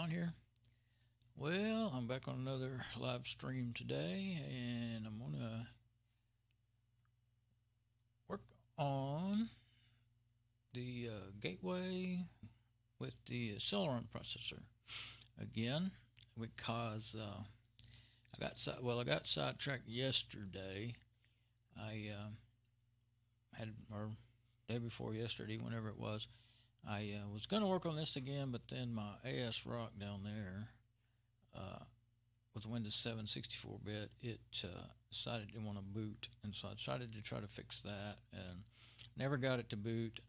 on here? Well, I'm back on another live stream today, and I'm going to work on the gateway with the Celeron processor again, because I got sidetracked yesterday. I or day before yesterday, whenever it was, I was going to work on this again, but then my AS Rock down there with Windows 7 64-bit, it decided it didn't want to boot, and so I decided to try to fix that, and never got it to boot.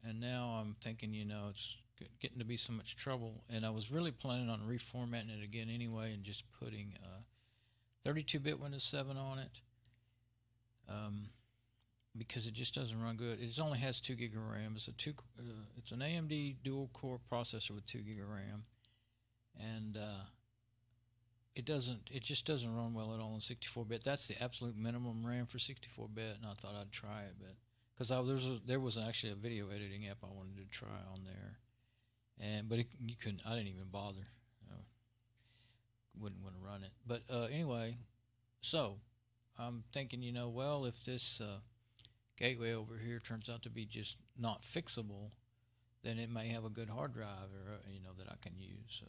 And now I'm thinking, it's getting to be so much trouble, and I was really planning on reformatting it again anyway, and just putting 32-bit Windows 7 on it. Because it just doesn't run good. It only has 2 gig of RAM. It's an AMD dual-core processor with 2 gig of RAM, and it just doesn't run well at all on 64-bit. That's the absolute minimum RAM for 64-bit, and I thought I'd try it, but because there was actually a video editing app I wanted to try on there, but you couldn't. I didn't even bother. Wouldn't want to run it. But anyway, so I'm thinking, well, if this gateway over here turns out to be just not fixable, then it may have a good hard drive, or that I can use,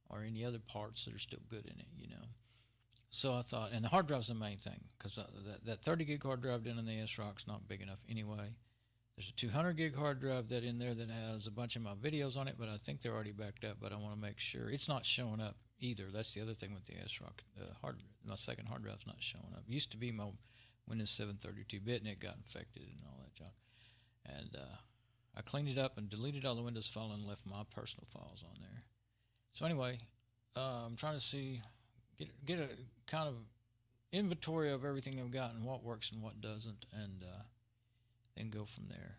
or any other parts that are still good in it, So I thought, and the hard drive's the main thing, because that 30 gig hard drive down in the ASRock's not big enough anyway. There's a 200 gig hard drive in there that has a bunch of my videos on it, but I think they're already backed up. But I want to make sure it's not showing up either. That's the other thing with the ASRock. My second hard drive's not showing up. It used to be my Windows 7 32-bit, and it got infected and all that junk. And I cleaned it up and deleted all the Windows files and left my personal files on there. So anyway, I'm trying to get a kind of inventory of everything I've got and what works and what doesn't, and then go from there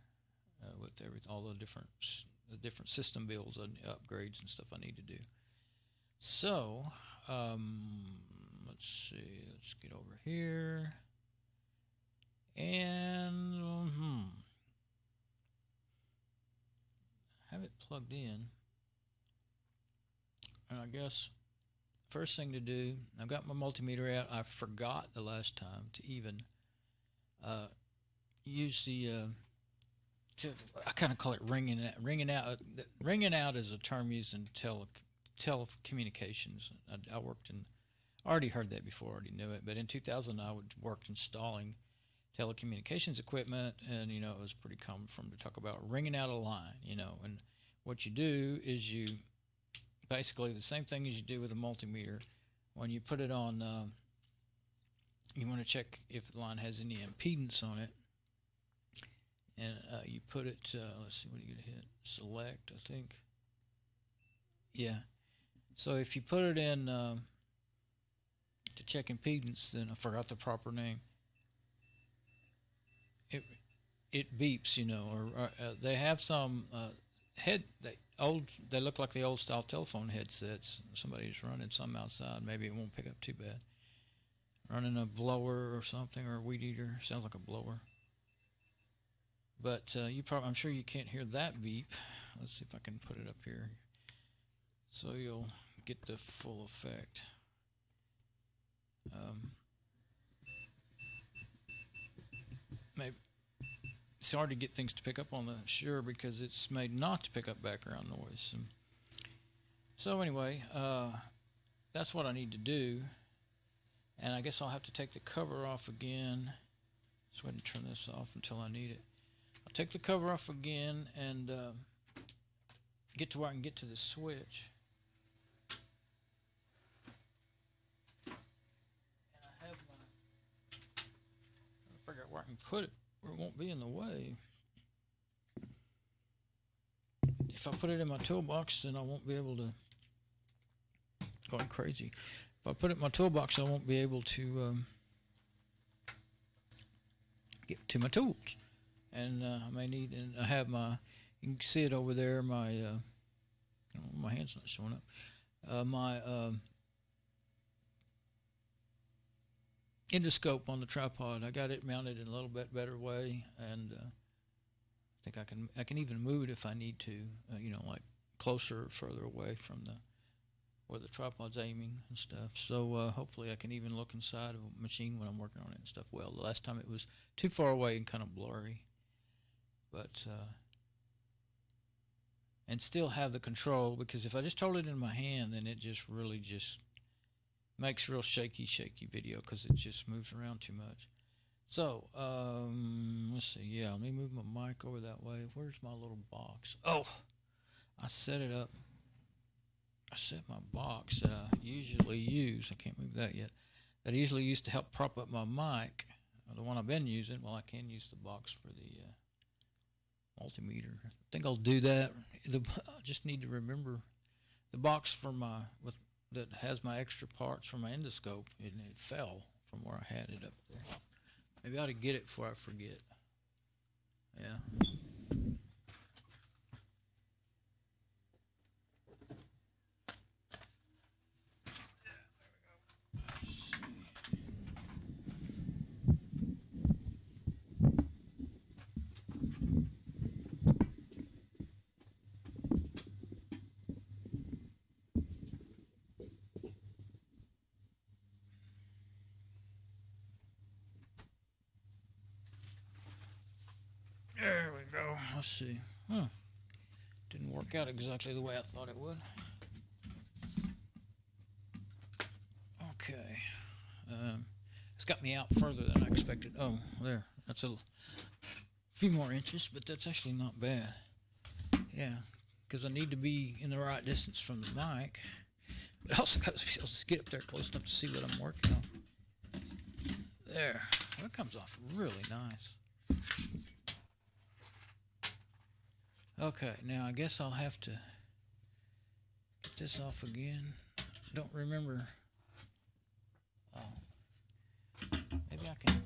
with all the different system builds and upgrades and stuff I need to do. So let's see. Let's get over here. And have it plugged in. And I guess first thing to do, I've got my multimeter out. I forgot the last time to even use the I kind of call it ringing out. Ringing out is a term used in telecommunications. I worked in. I already heard that before. Already knew it. But in 2000, I worked installing telecommunications equipment, and it was pretty common for them to talk about ringing out a line. And what you do is you basically the same thing as you do with a multimeter. When you put it on, you want to check if the line has any impedance on it, and you put it. Let's see, what are you gonna hit? Select, I think. Yeah. So if you put it in to check impedance, then I forgot the proper name. It beeps, or they have some they look like the old style telephone headsets. Somebody's running some outside. Maybe it won't pick up too bad. Running a blower or something, or a weed eater. Sounds like a blower. But I'm sure you can't hear that beep. Let's see if I can put it up here, so you'll get the full effect. Maybe it's hard to get things to pick up on the Shure because it's made not to pick up background noise. So anyway, that's what I need to do, and I guess I'll have to take the cover off again. Let's go ahead and turn this off until I need it. I'll take the cover off again and get to where I can get to the switch. And I have I'll figure out where I can put it where it won't be in the way. If I put it in my toolbox, then I won't be able to. Going crazy. If I put it in my toolbox, I won't be able to get to my tools. And I may need, and I have you can see it over there, my hand's not showing up, my endoscope on the tripod. I got it mounted in a little bit better way, and I think I can even move it if I need to, like closer or further away from the where the tripod's aiming and stuff. So hopefully I can even look inside of a machine when I'm working on it and stuff. Well, the last time it was too far away and kind of blurry, but and still have the control, because if I just hold it in my hand, then it just really just makes real shaky video because it just moves around too much. So let's see. Yeah, let me move my mic over that way. Where's my little box? Oh, I set it up. I set my box that I usually use. I can't move that yet. That I usually use to help prop up my mic. The one I've been using. Well, I can use the box for the multimeter. I think I'll do that. I just need to remember the box for my that has my extra parts for my endoscope, and it fell from where I had it up there. Maybe I ought to get it before I forget. Yeah. There we go. Let's see. Didn't work out exactly the way I thought it would. Okay. It's got me out further than I expected. Oh, there. That's a few more inches, but that's actually not bad. Yeah, because I need to be in the right distance from the mic. But I also got to be able to get up there close enough to see what I'm working on. There. That comes off really nice. Okay, now I guess I'll have to get this off again. I don't remember. Oh, maybe I can.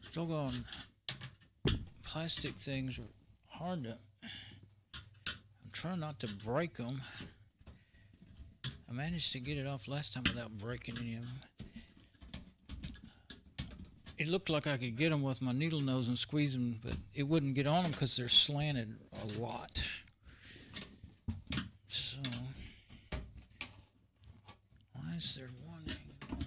Still going. Plastic things are hard to. I'm trying not to break them. I managed to get it off last time without breaking any of them. It looked like I could get them with my needle nose and squeeze them, but it wouldn't get on them because they're slanted a lot. So, why is there one hanging on?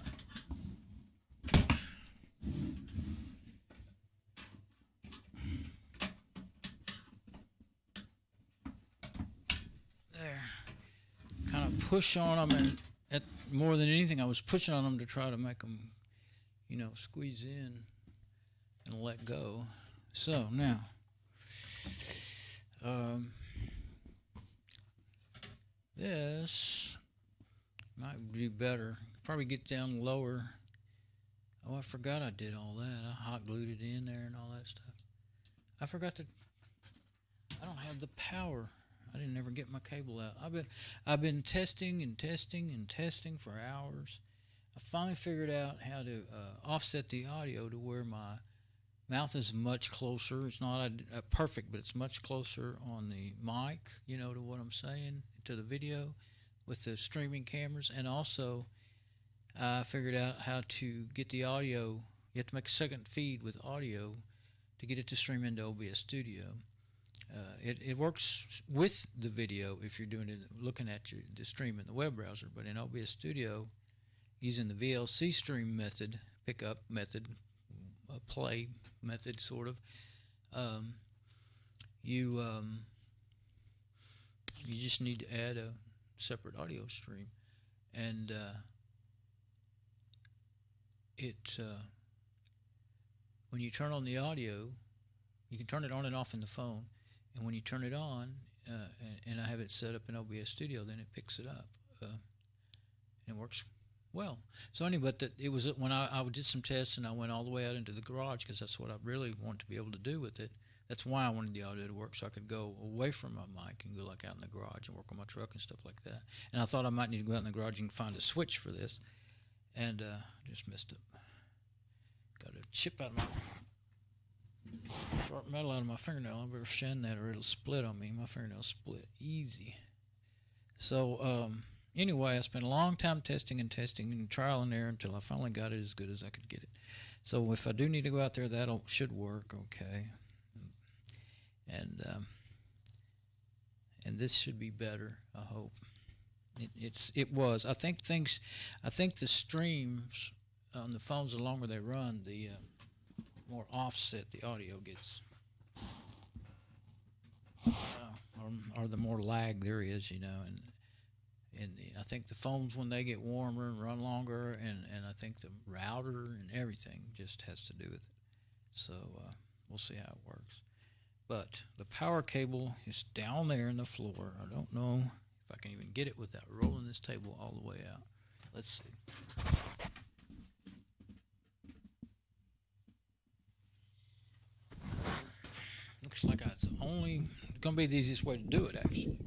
Push on them, and more than anything, I was pushing on them to try to make them, squeeze in and let go. So now, this might be better. Probably get down lower. Oh, I forgot I did all that. I hot glued it in there and all that stuff. I forgot to. I don't have the power. I didn't ever get my cable out. I've been testing for hours. I finally figured out how to offset the audio to where my mouth is much closer. It's not perfect, but it's much closer on the mic, to what I'm saying, to the video with the streaming cameras. And also, I figured out how to get the audio. You have to make a second feed with audio to get it to stream into OBS Studio. It works with the video if you're doing it, looking at the stream in the web browser, but in OBS Studio, using the VLC stream method, pickup method, play method, sort of, you just need to add a separate audio stream, and when you turn on the audio, you can turn it on and off in the phone. And when you turn it on, and I have it set up in OBS Studio, then it picks it up, and it works well. So anyway, it was when I did some tests, and I went all the way out into the garage because that's what I really want to be able to do with it. That's why I wanted the audio to work, so I could go away from my mic and go like out in the garage and work on my truck and stuff like that. And I thought I might need to go out in the garage and find a switch for this, and just missed it. Got a chip out of my sharp metal out of my fingernail. I better shine that or it'll split on me. My fingernail split easy. So anyway, I spent a long time testing and trial and error until I finally got it as good as I could get it. So if I do need to go out there, that should work okay. And this should be better, I hope. It was. I think the streams on the phones, the longer they run, the more offset the audio gets, or the more lag there is, you know. And I think the phones, when they get warmer and run longer, and I think the router and everything just has to do with it. So we'll see how it works. But the power cable is down there in the floor. I don't know if I can even get it without rolling this table all the way out. Let's see. Looks like it's going to be the easiest way to do it, actually.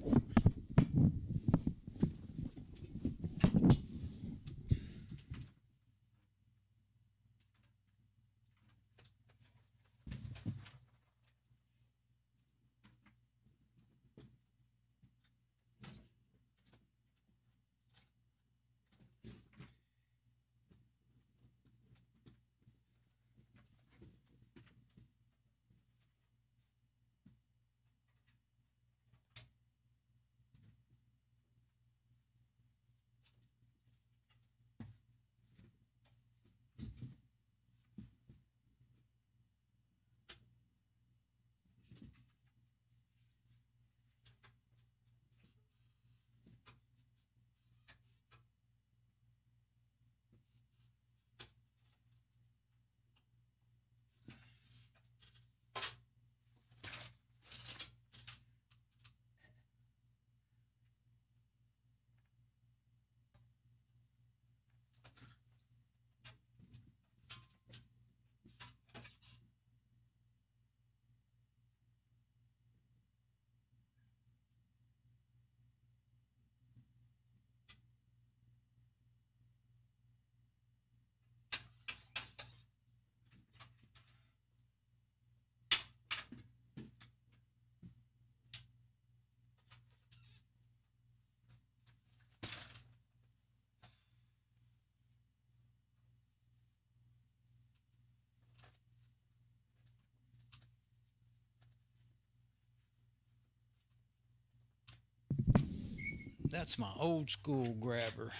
That's my old school grabber,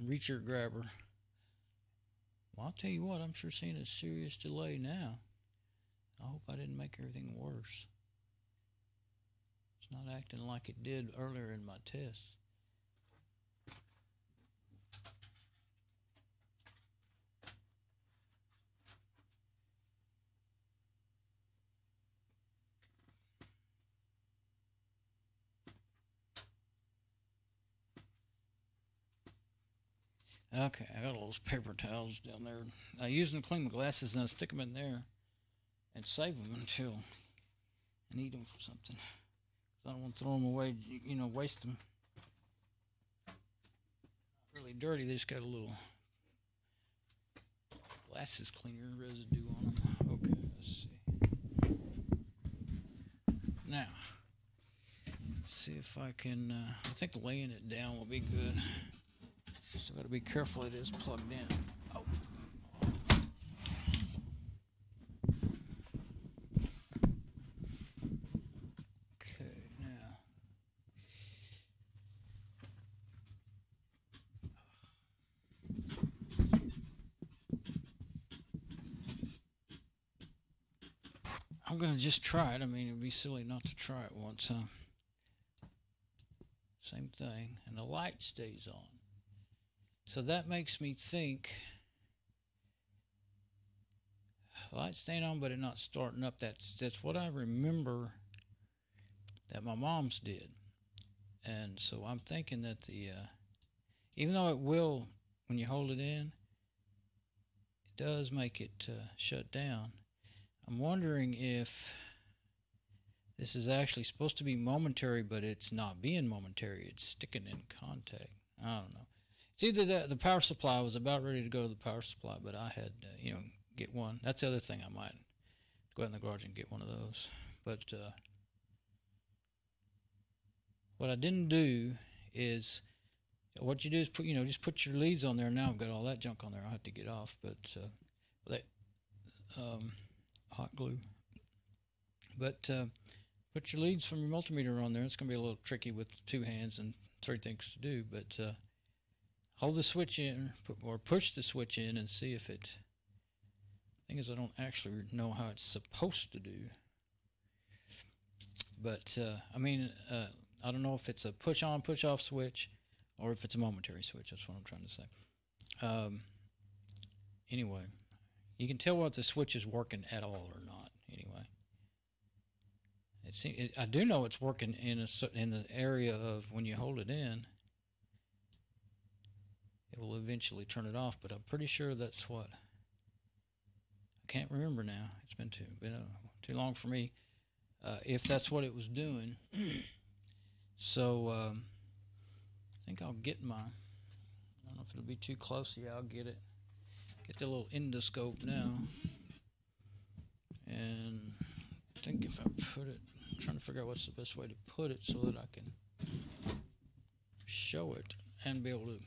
reacher grabber. Well, I'll tell you what, I'm sure seeing a serious delay now. I hope I didn't make everything worse. It's not acting like it did earlier in my tests. Okay, I got all those paper towels down there. I use them to clean my glasses, and I stick them in there and save them until I need them for something. I don't want to throw them away, you know, waste them. Not really dirty. They just got a little glasses cleaner residue on them. Okay, let's see. Now, let's see if I can, I think laying it down will be good. Still got to be careful it is plugged in. Oh. Okay, now. I'm going to just try it. I mean, it would be silly not to try it once, huh? Same thing. And the light stays on. So that makes me think the light's staying on, but it's not starting up. That's what I remember that my mom's did. And so I'm thinking that the even though it will, when you hold it in, it does make it shut down. I'm wondering if this is actually supposed to be momentary, but it's not being momentary. It's sticking in contact. I don't know. It's either that the power supply, was about ready to go to the power supply, but I had, get one. That's the other thing. I might go out in the garage and get one of those. But what I didn't do is, what you do is just put your leads on there. Now I've got all that junk on there. I'll have to get off, but hot glue. But put your leads from your multimeter on there. It's going to be a little tricky with 2 hands and 3 things to do, but hold the switch in, or push the switch in and see if it. Thing is, I don't actually know how it's supposed to do. But I don't know if it's a push on, push off switch, or if it's a momentary switch. That's what I'm trying to say. Anyway, you can tell whether the switch is working at all or not. Anyway, I do know it's working in the area of when you hold it in, it will eventually turn it off. But I'm pretty sure that's what. I can't remember now. It's been too long for me. If that's what it was doing. So I think I'll get I don't know if it'll be too close. Yeah, I'll get it. Get the little endoscope now. And I think if I put it, I'm trying to figure out what's the best way to put it so that I can show it and be able to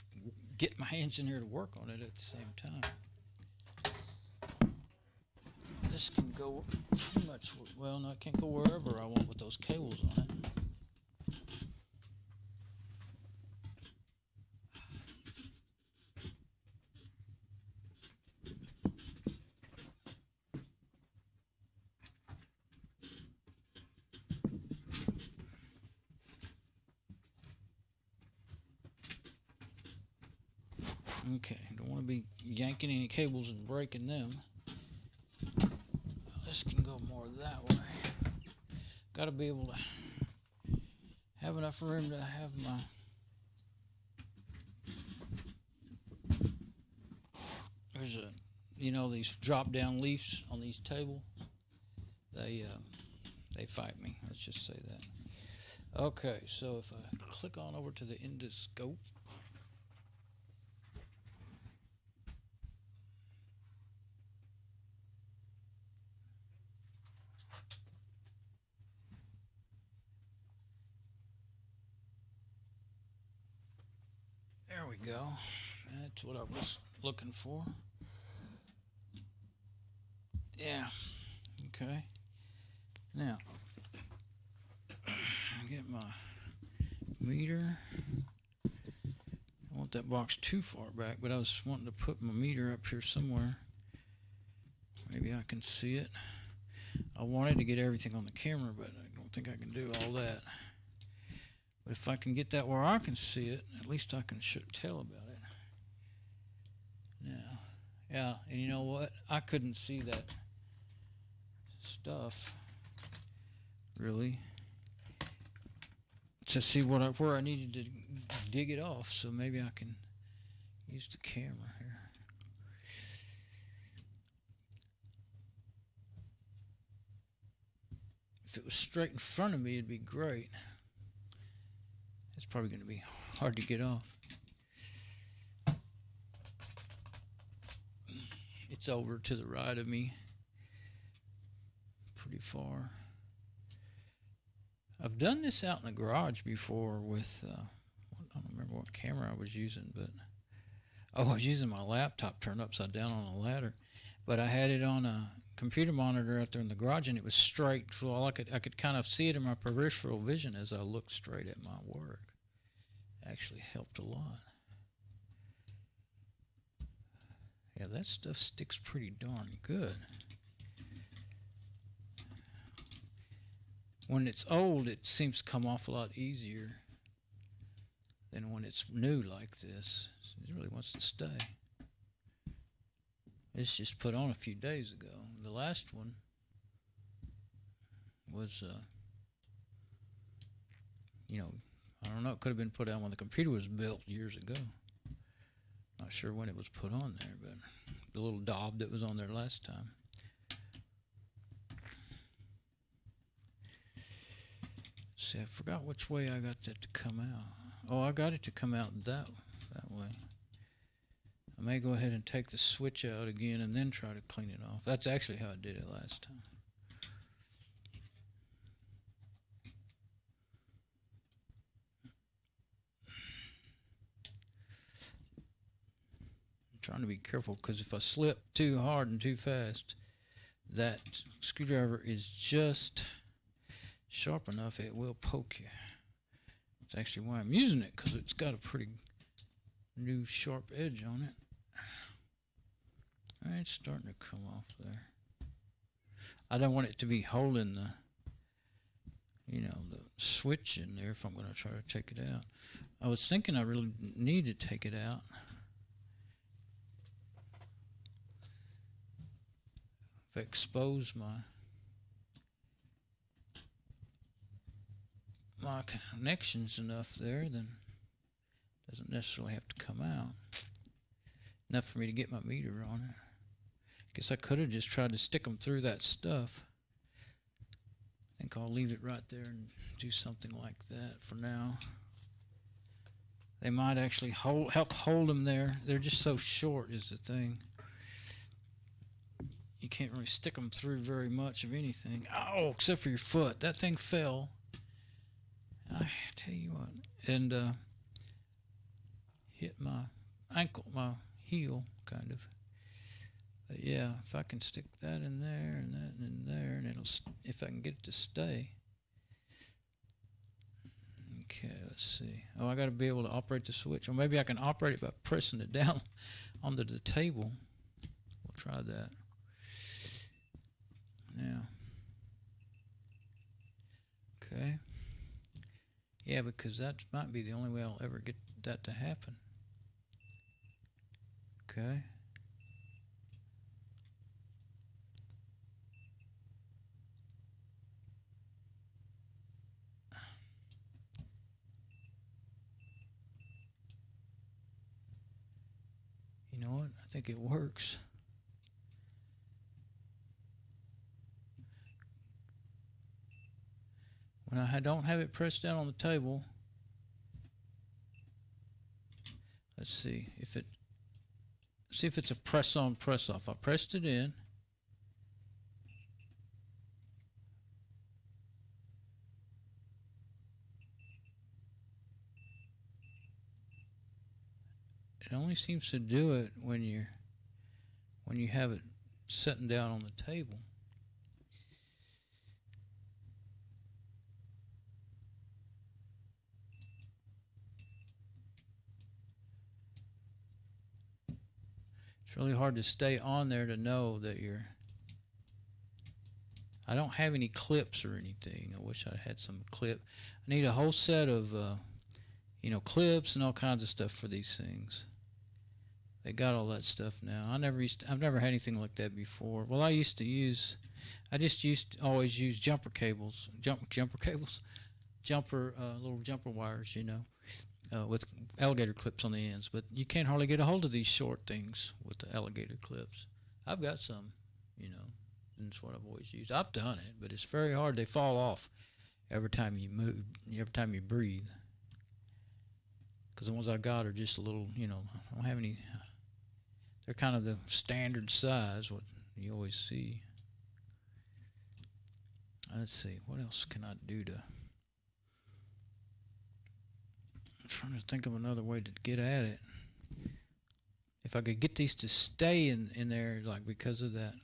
get my hands in here to work on it at the same time. This can go pretty much, well, no, it can't go wherever I want with those cables on it. Okay, don't want to be yanking any cables and breaking them. This can go more that way. Got to be able to have enough room to have my there's these drop down leaves on these tables. They fight me. Let's just say that. Okay, so if I click on over to the endoscope. There we go. That's what I was looking for. Yeah. Okay. Now, I get my meter. I don't want that box too far back, but I was wanting to put my meter up here somewhere. Maybe I can see it. I wanted to get everything on the camera, but I don't think I can do all that. But if I can get that where I can see it, at least I can tell about it. Now, yeah, and you know what? I couldn't see that stuff really to see where I needed to dig it off. So maybe I can use the camera here. If it was straight in front of me, it'd be great. It's probably going to be hard to get off. It's over to the right of me, pretty far. I've done this out in the garage before with, I don't remember what camera I was using, but I was using my laptop turned upside down on a ladder. But I had it on a computer monitor out there in the garage, and it was straight. So I could kind of see it in my peripheral vision as I looked straight at my work. Actually helped a lot. Yeah, that stuff sticks pretty darn good. When it's old, it seems to come off a lot easier than when it's new like this. It really wants to stay. It's just put on a few days ago. The last one was, I don't know, it could have been put on when the computer was built years ago. Not sure when it was put on there, but the little daub that was on there last time. See, I forgot which way I got that to come out. Oh, I got it to come out that way. I may go ahead and take the switch out again and then try to clean it off. That's actually how I did it last time. I'm trying to be careful because if I slip too hard and too fast, that screwdriver is just sharp enough it will poke you. That's actually why I'm using it, because it's got a pretty new sharp edge on it. Alright, it's starting to come off there. I don't want it to be holding the, you know, the switch in there if I'm going to try to take it out. I was thinking I really need to take it out. If I expose my connections enough there, then it doesn't necessarily have to come out. Enough for me to get my meter on it. Guess I could have just tried to stick them through that stuff. I think I'll leave it right there and do something like that for now. They might actually help hold them there. They're just so short is the thing. You can't really stick them through very much of anything. Oh, except for your foot. That thing fell. I tell you what. And hit my ankle, my heel, kind of. But yeah, if I can stick that in there and that in there, and it'll, if I can get it to stay. Okay, let's see. Oh, I got to be able to operate the switch. Or maybe I can operate it by pressing it down onto the table. We'll try that. Now. Okay. Yeah, because that might be the only way I'll ever get that to happen. Okay. You know what? I think it works. When I don't have it pressed down on the table, let's see if it's a press on, press off. I pressed it in. It only seems to do it when you have it sitting down on the table. It's really hard to stay on there to know that you're... I don't have any clips or anything. I wish I had some clip. I need a whole set of, you know, clips and all kinds of stuff for these things. They got all that stuff now. I've never had anything like that before. Well, I just used to always use jumper cables, little jumper wires, you know, with alligator clips on the ends. But you can't hardly get a hold of these short things with the alligator clips. I've got some, you know, and it's what I've always used. I've done it, but it's very hard. They fall off every time you move, every time you breathe. Because the ones I got are just a little, you know, I don't have any. They're kind of the standard size, what you always see. Let's see, what else can I do to... I'm trying to think of another way to get at it. If I could get these to stay in there, like because of that.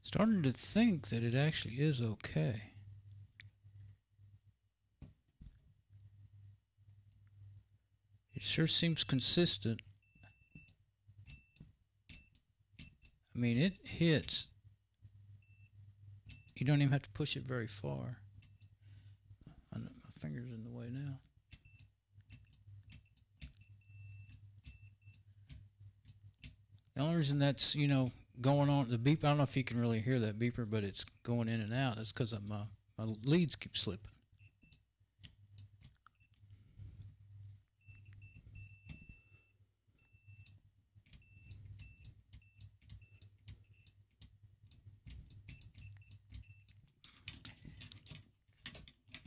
Starting to think that it actually is okay. It sure seems consistent. I mean, it hits You don't even have to push it very far. I know my finger's in the way now. The only reason that's, you know, going on, the beep, I don't know if you can really hear that beeper, but it's going in and out. That's because my leads keep slipping.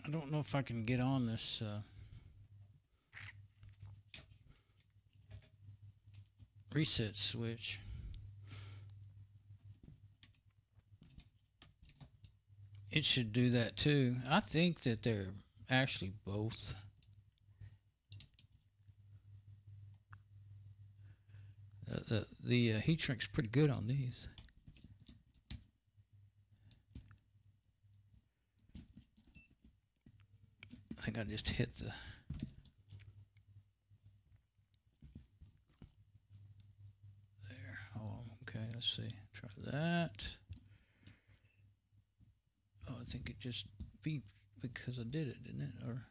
I don't know if I can get on this reset switch. It should do that too. I think that they're actually both. The heat shrink's pretty good on these. I think I just hit the there. Oh, okay, let's see. Try that. Oh, I think it just beeped because I did it, didn't it? Or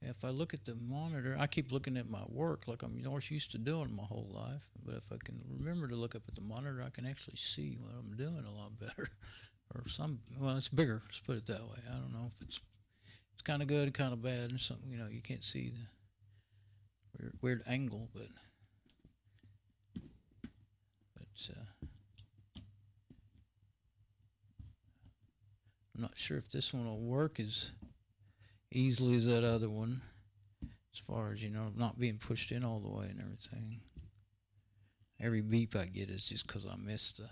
if I look at the monitor, I keep looking at my work like I'm used to doing my whole life. But if I can remember to look up at the monitor, I can actually see what I'm doing a lot better. Or well, it's bigger. Let's put it that way. I don't know if it's kind of good, kind of bad, and something, you know, you can't see the weird angle, but I'm not sure if this one will work as easily as that other one, as far as, you know, not being pushed in all the way and everything. Every beep I get is just because I missed the.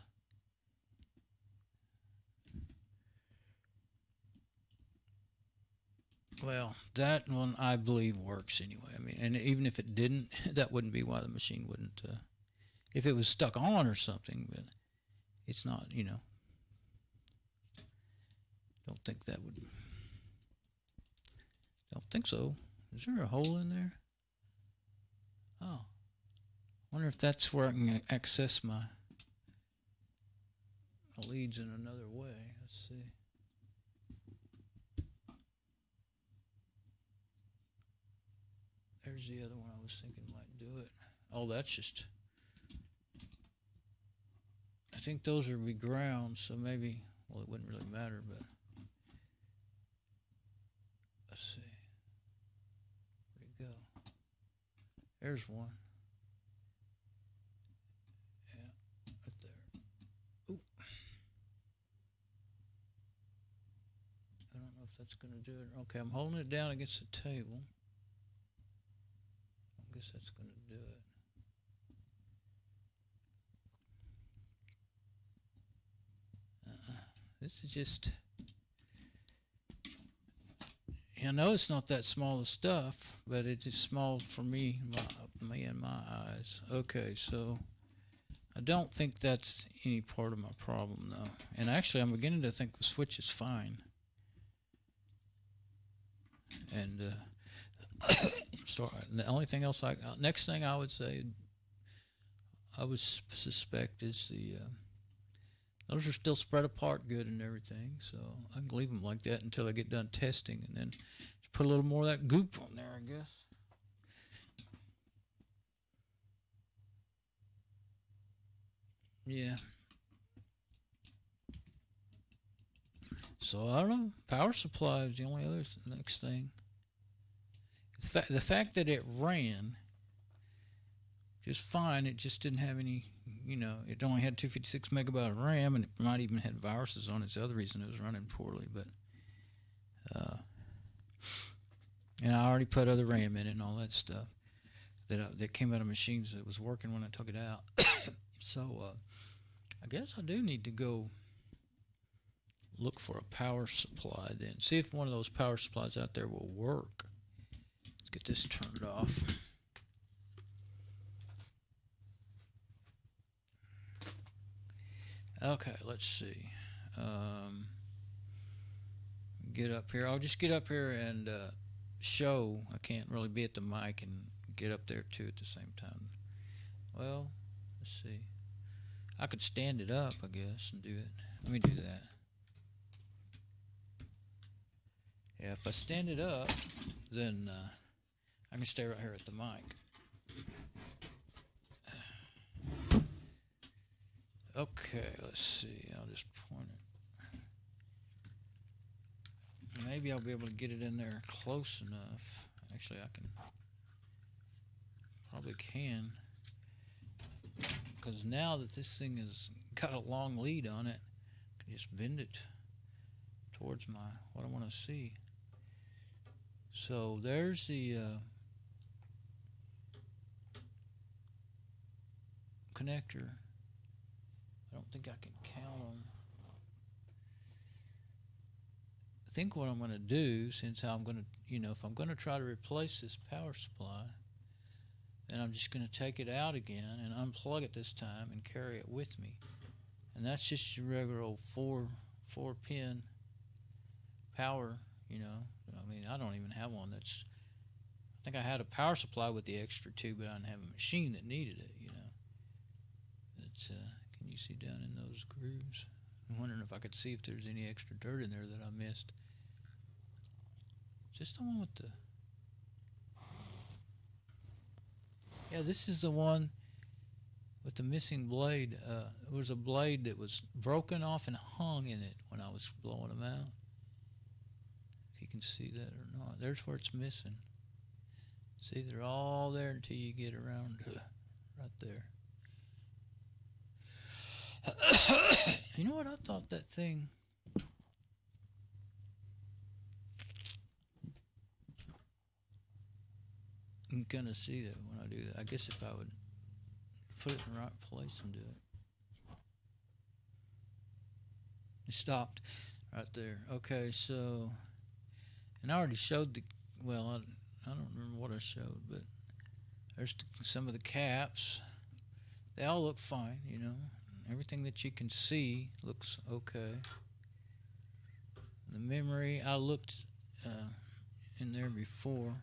Well, that one I believe works anyway. I mean, and even if it didn't, that wouldn't be why the machine wouldn't. If it was stuck on or something, but it's not, you know. Don't think that would. Don't think so. Is there a hole in there? Oh. Wonder if that's where I can access my leads in another way. Let's see. There's the other one I was thinking might do it. Oh, that's just. I think those would be ground, so maybe. Well, it wouldn't really matter, but. Let's see. Where'd it go? There's one. Yeah, right there. Ooh. I don't know if that's going to do it. Okay, I'm holding it down against the table. I guess that's going to do it. This is just. I know it's not that small of stuff, but it is small for me and my eyes. Okay, so I don't think that's any part of my problem, though. And actually, I'm beginning to think the switch is fine. And so the only thing else next thing I would say, I would suspect is those are still spread apart good and everything, so I can leave them like that until I get done testing, and then just put a little more of that goop on there, I guess. Yeah. So I don't know. Power supply is the only other next thing. The fact that it ran just fine, it just didn't have any, you know, it only had 256 megabyte of RAM, and it might even had viruses on it. It's the other reason it was running poorly, but and I already put other RAM in it and all that stuff that came out of machines that was working when I took it out. So I guess I do need to go look for a power supply then. See if one of those power supplies out there will work. Let's get this turned off. Okay, let's see. Get up here. I'll just get up here and show. I can't really be at the mic and get up there too at the same time. Well, let's see. I could stand it up, I guess, and do it. Let me do that. Yeah, if I stand it up, then I can stay right here at the mic. Okay, let's see. I'll just point it. Maybe I'll be able to get it in there close enough. Actually, I can. Probably can. Because now that this thing has got a long lead on it, I can just bend it towards what I want to see. So there's the connector. I don't think I can count them. I think what I'm going to do, since I'm going to, if I'm going to try to replace this power supply, then I'm just going to take it out again and unplug it this time and carry it with me. And that's just your regular old four pin power, I mean, I don't even have one that's, I think I had a power supply with the extra two, but I didn't have a machine that needed it, It's, can you see down in those grooves? I'm wondering if I could see if there's any extra dirt in there that I missed. Just the one with the... Yeah, this is the one with the missing blade. It was a blade that was broken off and hung in it when I was blowing them out. If you can see that or not. There's where it's missing. See, they're all there until you get around to right there. You know what? I thought that thing... I'm going to see that when I do that. I guess if I would put it in the right place and do it. It stopped right there. Okay, so... And I already showed the... Well, I don't remember what I showed, but there's some of the caps. They all look fine, Everything that you can see looks okay. The memory, I looked in there before.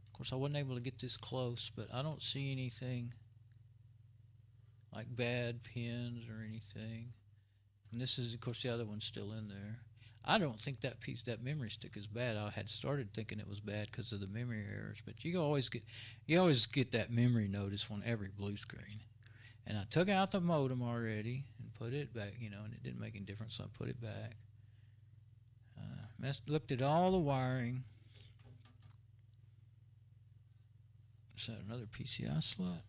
Of course, I wasn't able to get this close, but I don't see anything like bad pins or anything. And this is, of course, the other one's still in there. I don't think that memory stick is bad. I had started thinking it was bad because of the memory errors, but you always get that memory notice on every blue screen. And I took out the modem already and put it back, and it didn't make any difference, so I put it back. Looked at all the wiring. Is that another PCI slot?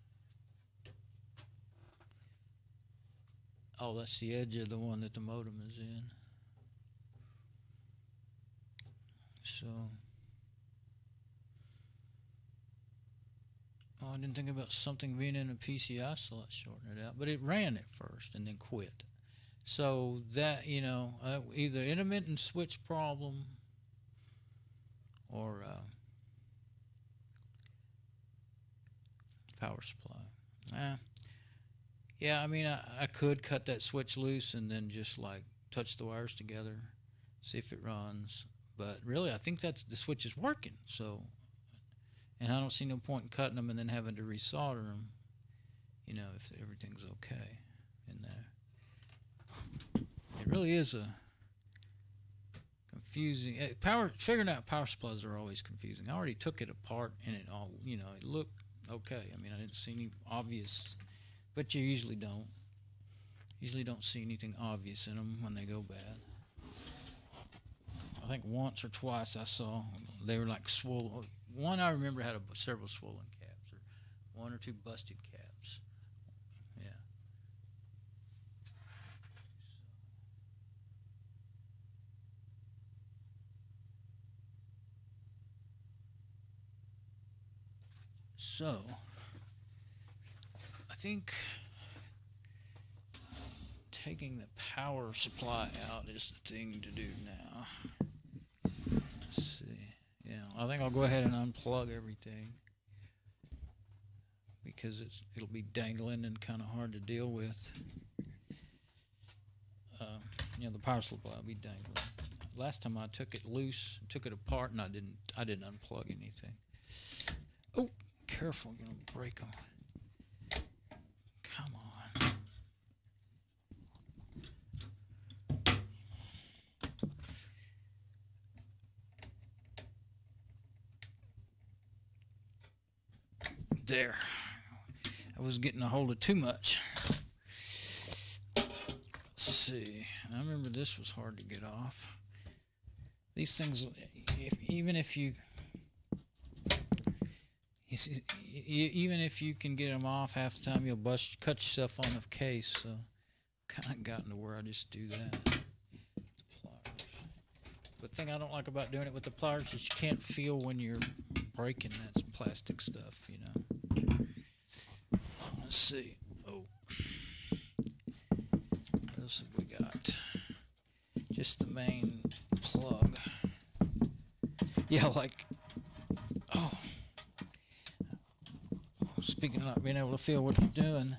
Oh, that's the edge of the one that the modem is in. So, I didn't think about something being in a PCI slot shorting it out, but it ran at first and then quit. So that, either intermittent switch problem or power supply. Yeah, I mean, I could cut that switch loose and then just like touch the wires together, see if it runs. But really, I think the switch is working. So, and I don't see no point in cutting them and then having to resolder them, if everything's okay in there. It really is a confusing. Figuring out power supplies are always confusing. I already took it apart and it all, it looked okay. I mean, I didn't see any obvious, but you usually don't. Usually don't see anything obvious in them when they go bad. I think once or twice I saw they were like swollen. One I remember had several swollen caps, or one or two busted caps. Yeah. So, I think taking the power supply out is the thing to do now. Let's see. Yeah, I think I'll go ahead and unplug everything because it'll be dangling and kind of hard to deal with. The power supply will be dangling. Last time I took it loose, took it apart, and I didn't unplug anything. Oh, careful, you're gonna break them. Come on. there. I was getting a hold of too much. Let's see. I remember this was hard to get off. These things, even if you can get them off half the time, you'll cut yourself on the case. So, kind of gotten to where I just do that. But the thing I don't like about doing it with the pliers is you can't feel when you're breaking that plastic stuff, you know. Let's see. Oh, what else have we got? Just the main plug. Yeah, like, oh, speaking of not being able to feel what you're doing,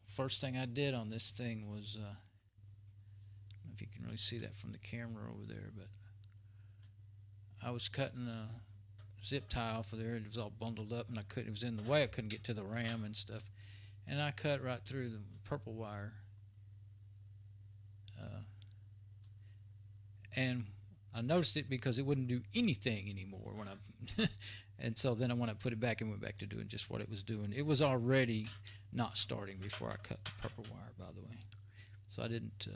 first thing I did on this thing was, I don't know if you can really see that from the camera over there, but I was cutting a zip tie off of there. It was all bundled up, and it was in the way. I couldn't get to the ram and stuff, and I cut right through the purple wire. And I noticed it because it wouldn't do anything anymore when I, and so then when I put it back, and went back to doing just what it was doing. It was already not starting before I cut the purple wire, by the way. So I didn't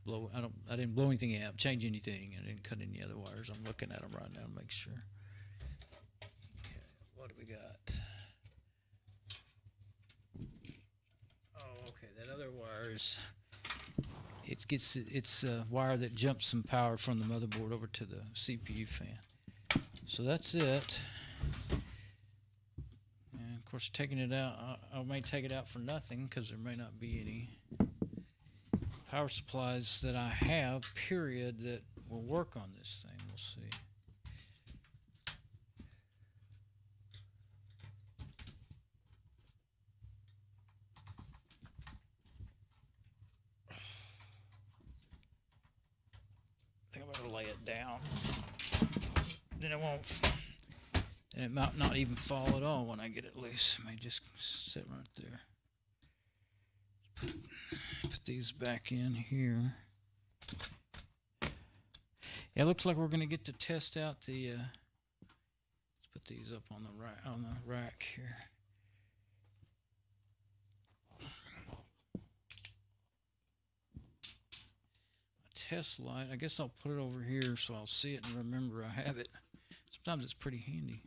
I didn't blow anything out, change anything. I didn't cut any other wires. I'm looking at them right now to make sure. Okay, what do we got? Oh, okay, that other wire is. It's a wire that jumps some power from the motherboard over to the CPU fan. So that's it. And of course, taking it out, I may take it out for nothing because there may not be any power supplies that I have, period, that will work on this thing. We'll see. I think I'm going to lay it down. Then it won't. And it might not even fall at all when I get it loose. It may just sit right there. Put these back in here. Yeah, it looks like we're going to get to test out the. Let's put these up on the rack here. Test light. I guess I'll put it over here so I'll see it and remember I have it. Sometimes it's pretty handy.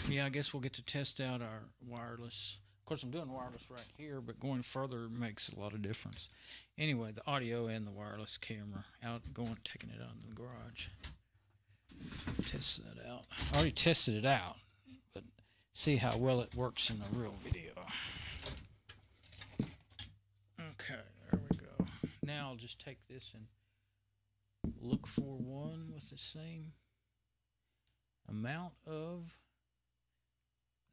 Yeah, I guess we'll get to test out our wireless. Of course, I'm doing wireless right here, but going further makes a lot of difference. Anyway, the audio and the wireless camera taking it out in the garage. Test that out. I already tested it out, but see how well it works in the real video. Okay, there we go. Now I'll just take this and look for one with the same amount of.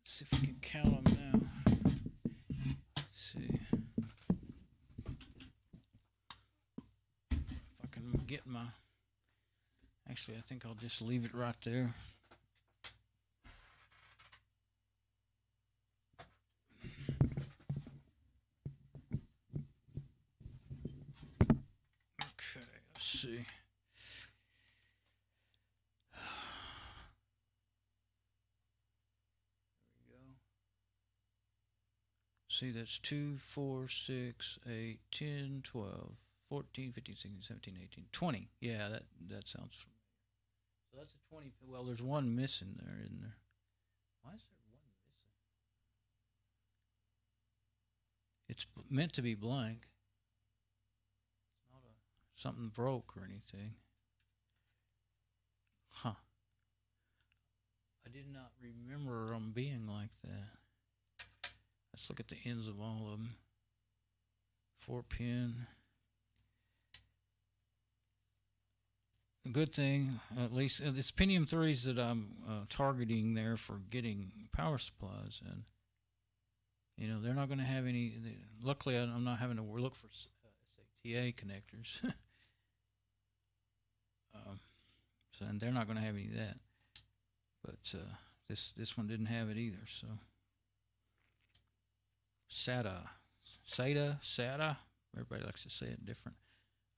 Let's see if we can count them now. Let's see if I can get my. Actually, I think I'll just leave it right there. Okay, let's see. See, that's 2, 4, 6, 8, 10, 12, 14, 15, 16, 17, 18, 20. Yeah, that sounds familiar. So that's a 20. Well, there's one missing there, isn't there? Why is there one missing? It's meant to be blank. It's not something broke or anything. Huh. I did not remember them being like that. Let's look at the ends of all of them. 4-pin. Good thing, at least, it's Pentium 3s that I'm targeting there for getting power supplies. And, you know, they're not going to have any. Luckily, I'm not having to look for SATA connectors. And they're not going to have any of that. But this one didn't have it either, so. SATA. Everybody likes to say it different.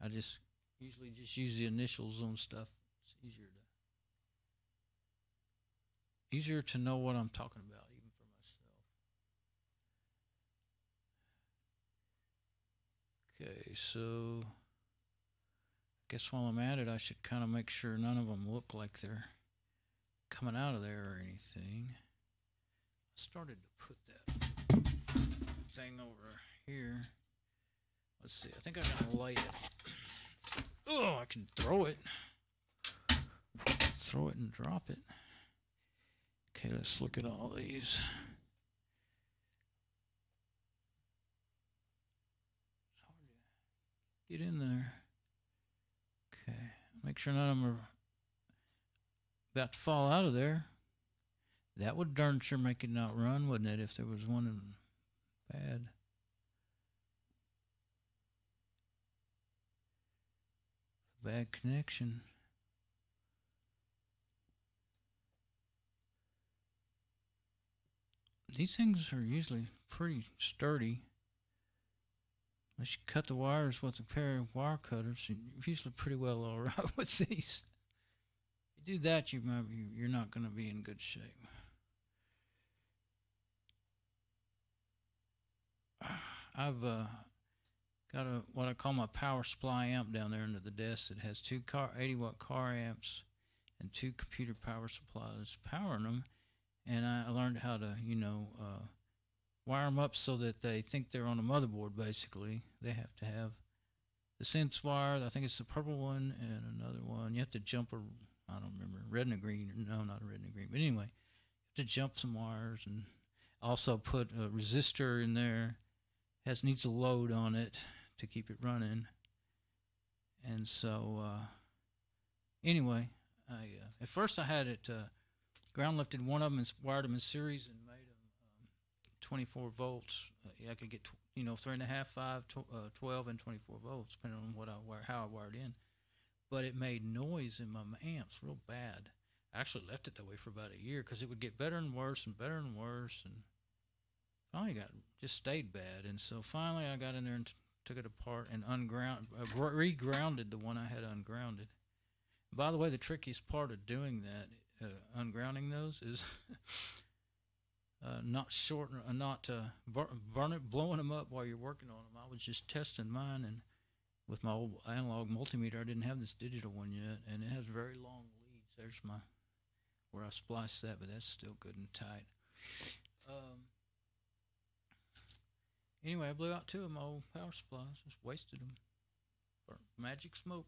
I just usually just use the initials on stuff. It's easier to know what I'm talking about, even for myself. Okay, so I guess while I'm at it, I should kind of make sure none of them look like they're coming out of there or anything. I started to put that thing over here. Let's see, I think I gotta light it. Oh, I can throw it. Throw it and drop it. Okay, let's look at all these. Get in there. Okay, make sure none of them are about to fall out of there. That would darn sure make it not run, wouldn't it, if there was one in bad. Bad connection. These things are usually pretty sturdy. Unless you cut the wires with a pair of wire cutters, you're usually pretty well all right with these. If you do that, you're not going to be in good shape. I've got what I call my power supply amp down there under the desk that has two 80-watt car amps and two computer power supplies powering them. And I learned how to, wire them up so that they think they're on a motherboard, basically. They have to have the sense wire. I think it's the purple one and another one. You have to jump I don't remember, red and a green. No, not a red and a green. But anyway, you have to jump some wires and also put a resistor in there. Needs a load on it to keep it running. And so, anyway, at first I had it ground lifted one of them and wired them in series and made them 24 volts. I could get 3.5, 5, 12, and 24 volts depending on how I wired in. But it made noise in my amps real bad. I actually left it that way for about a year because it would get better and worse and better and worse, and finally just stayed bad. And so finally I got in there and took it apart and regrounded the one I had ungrounded. By the way, the trickiest part of doing that, ungrounding those, is not blowing them up while you're working on them. I was just testing mine, and with my old analog multimeter, I didn't have this digital one yet, and it has very long leads. There's where I spliced that, but that's still good and tight. Anyway, I blew out two of my old power supplies. Just wasted them. Magic smoke.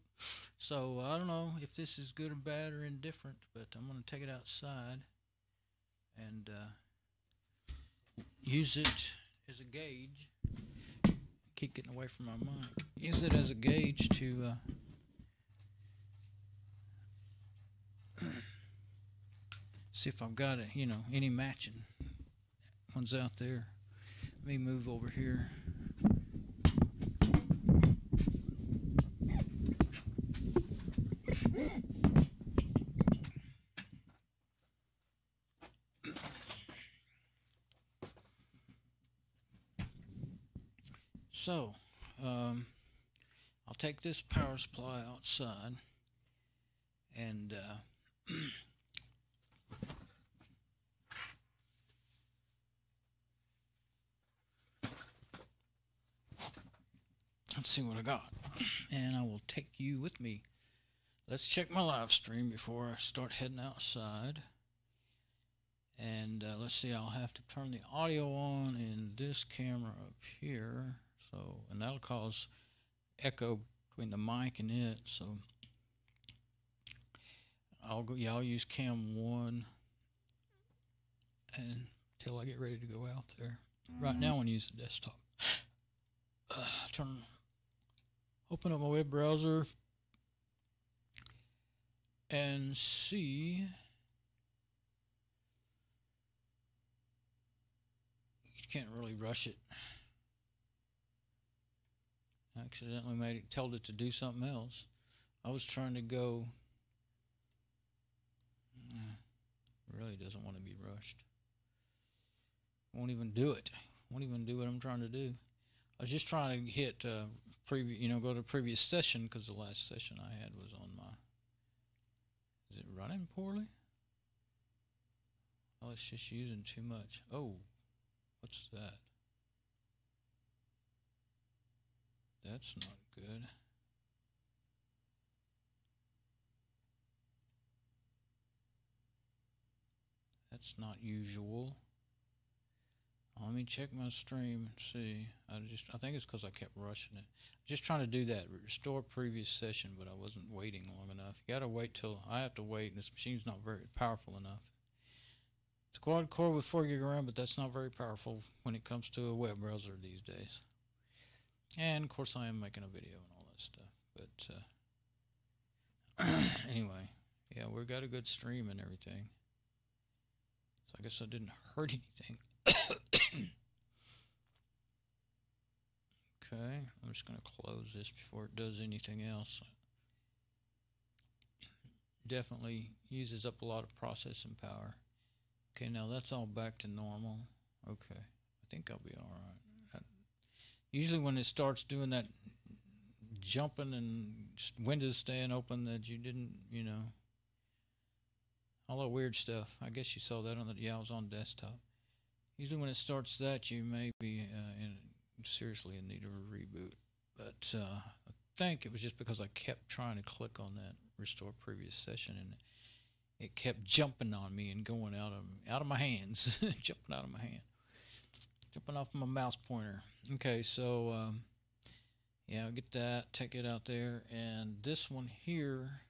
So I don't know if this is good or bad or indifferent, but I'm going to take it outside and use it as a gauge. Keep getting away from my mic. Use it as a gauge to see if I've got any matching ones out there. Let me move over here. So, I'll take this power supply outside and let's see what I got. And I will take you with me. Let's check my live stream before I start heading outside. And let's see, I'll have to turn the audio on in this camera up here. And that'll cause echo between the mic and it. So I'll use cam 1 until I get ready to go out there. Right now I want to use the desktop. Open up my web browser and see. You can't really rush it. I accidentally told it to do something else. I was trying to go. Really doesn't want to be rushed. Won't even do it. Won't even do what I'm trying to do. I was just trying to hit go to the previous session, because the last session I had was on my. Is it running poorly? Oh, it's just using too much. Oh, what's that? That's not good. That's not usual. Let me check my stream and see. I think it's because I kept rushing it. Just trying to do that, restore previous session, but I wasn't waiting long enough. You gotta wait till I have to wait, and this machine's not very powerful enough. It's quad core with 4 gig RAM, but that's not very powerful when it comes to a web browser these days. And of course, I am making a video and all that stuff. But anyway, yeah, we got a good stream and everything. So I guess I didn't hurt anything. Okay, I'm just going to close this before it does anything else. Definitely uses up a lot of processing power. Okay, now that's all back to normal. Okay, I think I'll be all right. Usually when it starts doing that jumping and windows staying open that you didn't, all that weird stuff. I guess you saw that on I was on desktop. Usually when it starts that, you may be seriously in need of a reboot. But I think it was just because I kept trying to click on that restore previous session, and it kept jumping on me and going out of my hands, jumping out of my hand, jumping off my mouse pointer. Okay, so yeah, I'll get that, take it out there, and this one here,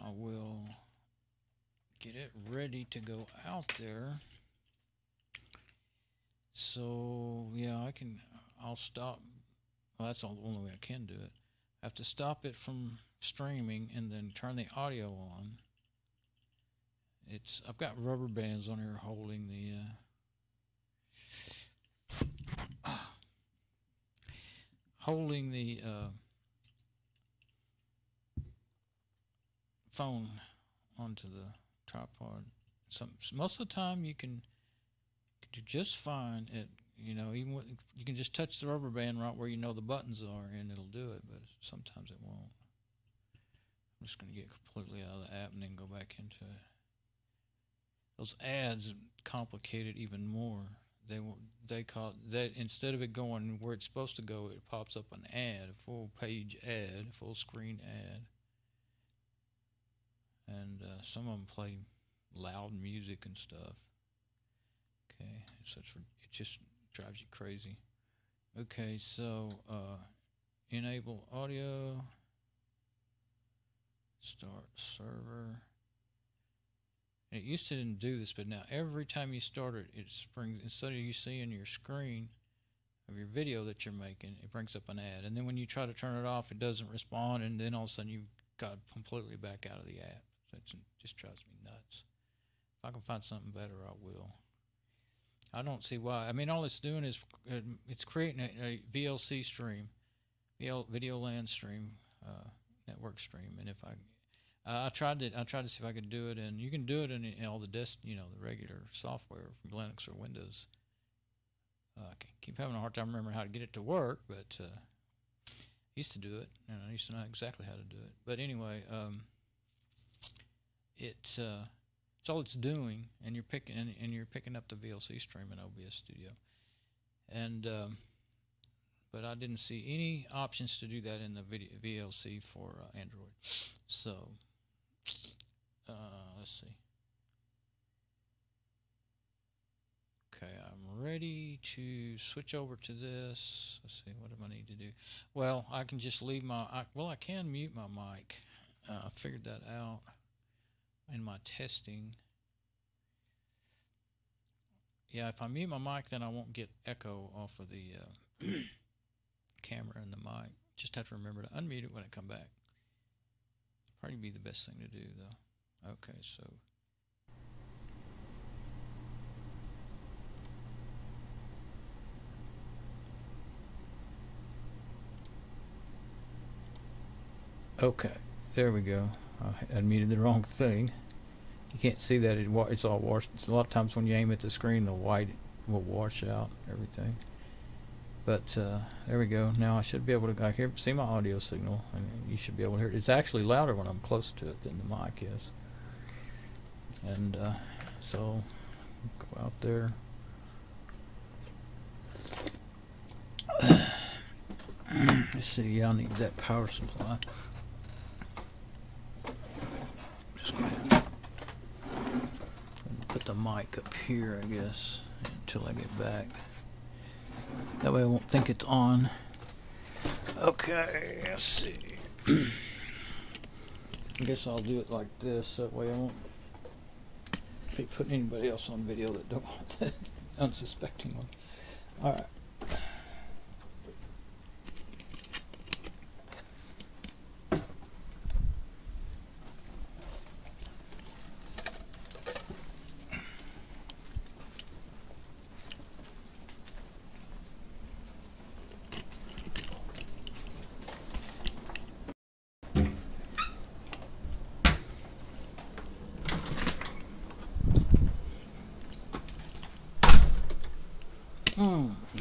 I will get it ready to go out there. So yeah, I'll stop. Well, that's the only way I can do it. I have to stop it from streaming and then turn the audio on. I've got rubber bands on here holding the phone onto the tripod. Most of the time you can do just fine at, even with, you can just touch the rubber band right where the buttons are and it'll do it, but sometimes it won't. I'm just going to get completely out of the app and then go back into it. Those ads complicate it even more. They call that, instead of it going where it's supposed to go, it pops up an ad, a full page ad, a full screen ad. And some of them play loud music and stuff. Okay, it just drives you crazy. Okay, so enable audio, start server. It used to didn't do this, but now every time you start it, it springs, instead of you seeing your screen of your video that you're making, it brings up an ad. And then when you try to turn it off, it doesn't respond, and then all of a sudden you've got completely back out of the app. So it just drives me nuts. If I can find something better, I will. I don't see why. I mean, all it's doing is it's creating a VLC stream, video LAN stream, network stream. And if I tried to see if I could do it, and you can do it in all the the regular software from Linux or Windows. I keep having a hard time remembering how to get it to work, but I used to do it, and I used to know exactly how to do it. But anyway, it's all it's doing, and you're picking up the VLC stream in OBS Studio, and but I didn't see any options to do that in the VLC for Android. So let's see. Okay, I'm ready to switch over to this. Let's see, what do I need to do? Well, I can just leave I can mute my mic. I figured that out in my testing. Yeah, if I mute my mic, then I won't get echo off of the camera and the mic. Just have to remember to unmute it when I come back. Probably be the best thing to do, though. Okay, so. Okay, there we go. I unmuted the wrong thing. You can't see that it's all washed. A lot of times when you aim at the screen, the white will wash out everything. But there we go. Now I should be able to see my audio signal, and you should be able to hear it. It's actually louder when I'm close to it than the mic is. And so go out there. Let's see. Yeah, I need that power supply. Just gonna put the mic up here, I guess, until I get back. That way I won't think it's on. Okay, let's see. I guess I'll do it like this. That way I won't be putting anybody else on video that don't want that unsuspecting one. All right.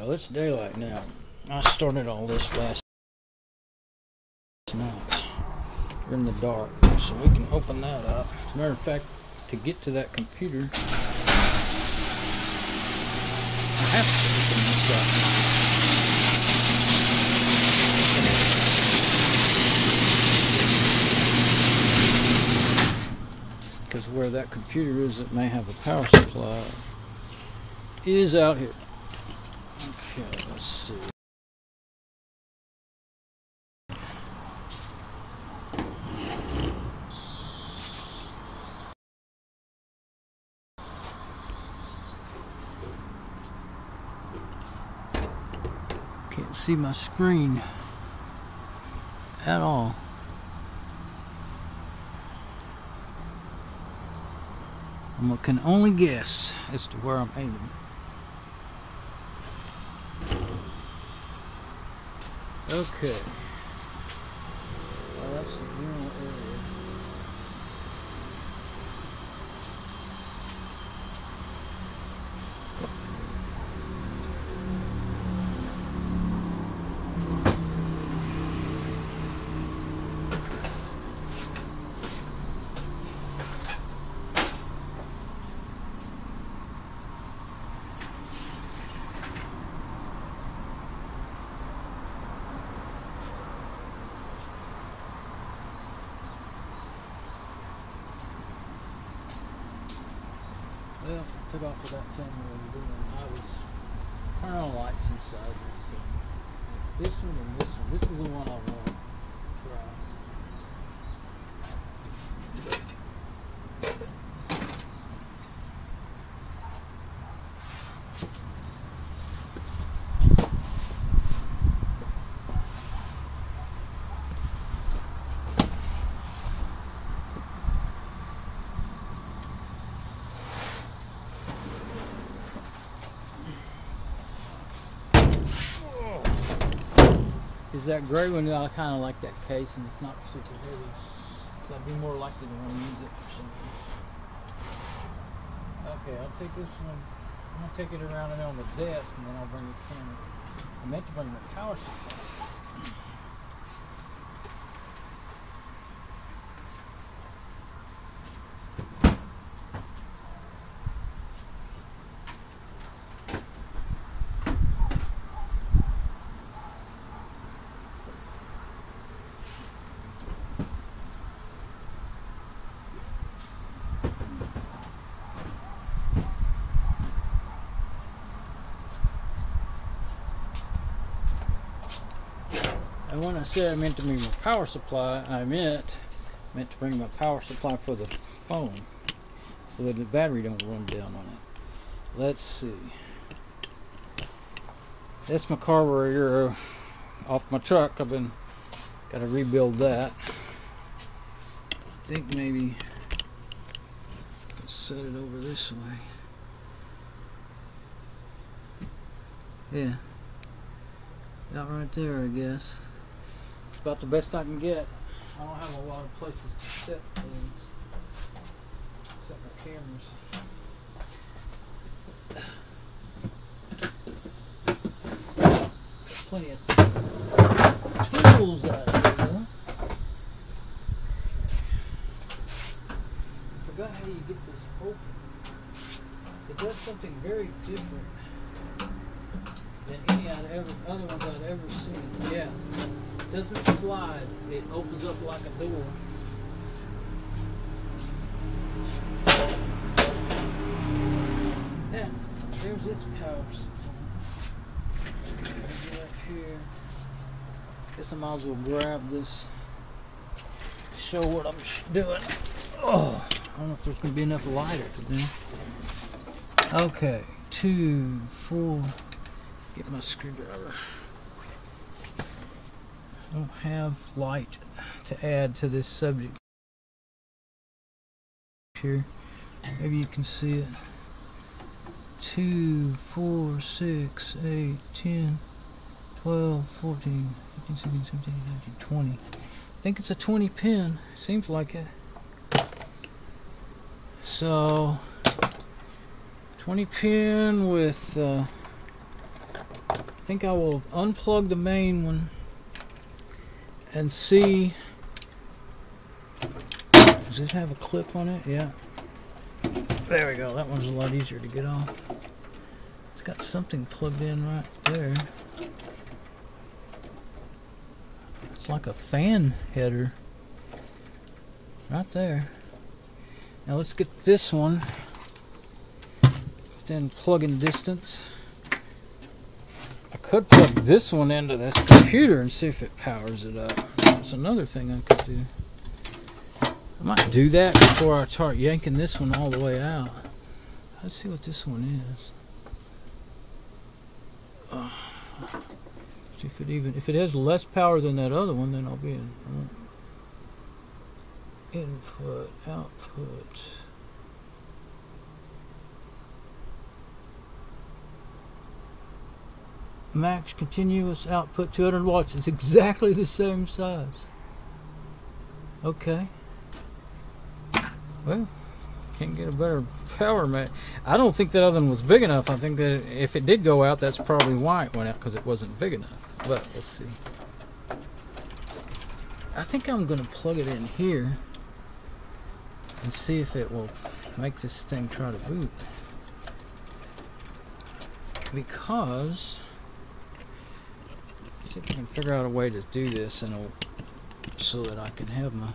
Well, it's daylight now. I started all this last night. We're in the dark, so we can open that up. As a matter of fact, to get to that computer, I have to open this up. Because where that computer is that may have a power supply is out here. Okay, let's see. Can't see my screen at all. I can only guess as to where I'm aiming. Okay. Well, that's the general area. Well, I took off to that thing we were doing. I was turning on lights inside. This one and this one. This is the one I want to try. Is that gray one? I kind of like that case, and it's not super heavy, so I'd be more likely to want to use it for something. Okay, I'll take this one. I'm gonna take it around and on the desk, and then I'll bring the camera. I meant to bring the power supply. And when I said I meant to bring my power supply, I meant to bring my power supply for the phone so that the battery don't run down on it. Let's see. That's my carburetor off my truck. I've been got to rebuild that. I think maybe set it over this way. Yeah, about right there, I guess. It's about the best I can get. I don't have a lot of places to set things, set my cameras. plenty of tools out here. Forgot how you get this open. It does something very different than any other ones I've ever seen. Yeah, it doesn't slide. It opens up like a door. Yeah, there's its power supply. Get up here. Guess I might as well grab this. Show what I'm doing. Oh, I don't know if there's going to be enough lighter today. Okay, 2, 4. Get my screwdriver. I don't have light to add to this subject here. Maybe you can see it. 2, 4, 6, 8, 10, 12, 14, 15, 16, 17, 18, 20. I think it's a 20 pin. Seems like it. So 20 pin with I think I will unplug the main one and see. Does it have a clip on it? Yeah. There we go. That one's a lot easier to get off. It's got something plugged in right there. It's like a fan header right there. Now let's get this one within plug-in distance. I could plug this one into this computer and see if it powers it up. That's another thing I could do. I might do that before I start yanking this one all the way out. Let's see what this one is. See if it has less power than that other one, then I'll be in. Input, output. Max continuous output 200 watts. It's exactly the same size. Okay. Well, can't get a better power match. I don't think that other one was big enough. I think that if it did go out, that's probably why it went out, because it wasn't big enough. But let's see. I think I'm going to plug it in here and see if it will make this thing try to boot. Because, see if I can figure out a way to do this and so that I can have my.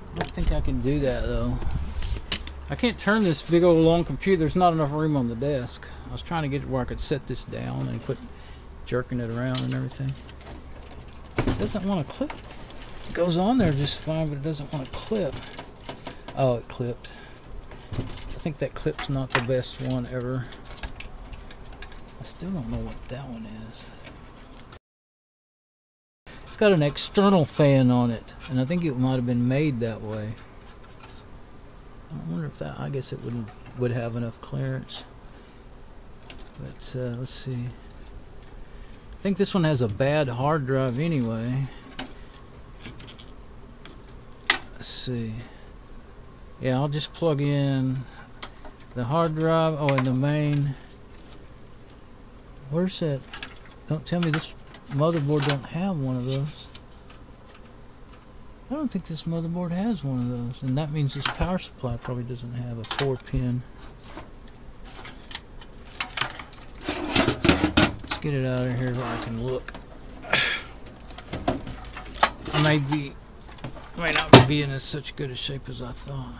I don't think I can do that though. I can't turn this big old long computer. There's not enough room on the desk. I was trying to get it where I could set this down and quit jerking it around and everything. It doesn't want to clip. It goes on there just fine, but it doesn't want to clip. Oh, it clipped. I think that clip's not the best one ever. I still don't know what that one is. It's got an external fan on it, and I think it might have been made that way. I wonder if that, I guess it would have enough clearance. But let's see. I think this one has a bad hard drive anyway. Let's see. Yeah, I'll just plug in the hard drive. Oh, and the main. Where's that? Don't tell me this motherboard don't have one of those. I don't think this motherboard has one of those, and that means this power supply probably doesn't have a 4-pin. Let's get it out of here where I can look. I may not be in such good a shape as I thought.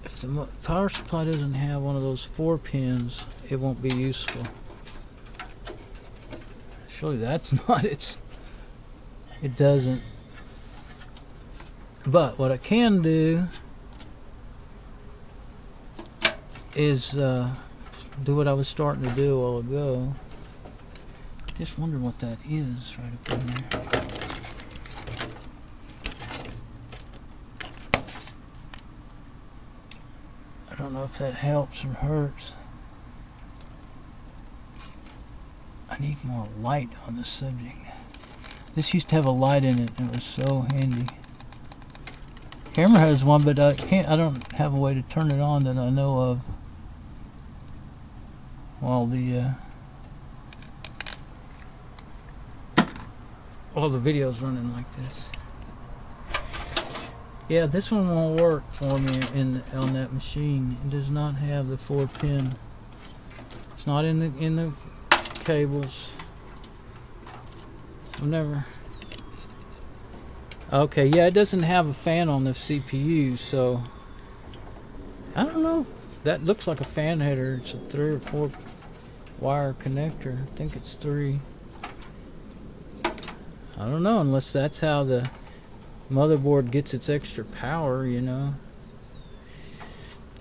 If the power supply doesn't have one of those 4 pins, it won't be useful. Surely that's not it. It doesn't. But what I can do is do what I was starting to do a while ago. Just wondering what that is right up in there. I don't know if that helps or hurts. I need more light on the subject. This used to have a light in it and it was so handy. camera has one, but I don't have a way to turn it on that I know of while the video's running like this. Yeah, this one won't work for me on that machine. It does not have the 4-pin. It's not in the cables. I've never. Okay, yeah, it doesn't have a fan on the CPU, so I don't know. That looks like a fan header. It's a 3 or 4 wire connector. I think it's 3. I don't know, unless that's how the motherboard gets its extra power, you know.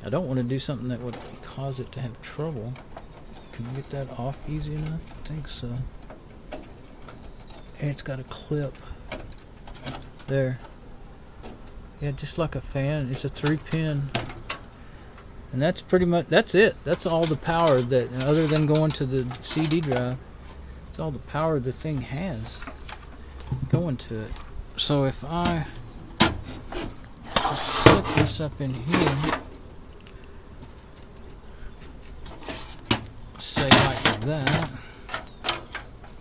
I don't want to do something that would cause it to have trouble. Can you get that off easy enough? I think so. And it's got a clip there. Yeah, just like a fan. It's a 3-pin. And that's pretty much, that's it. That's all the power that, other than going to the CD drive, that's all the power the thing has going to it. So if I set this up in here, say like that,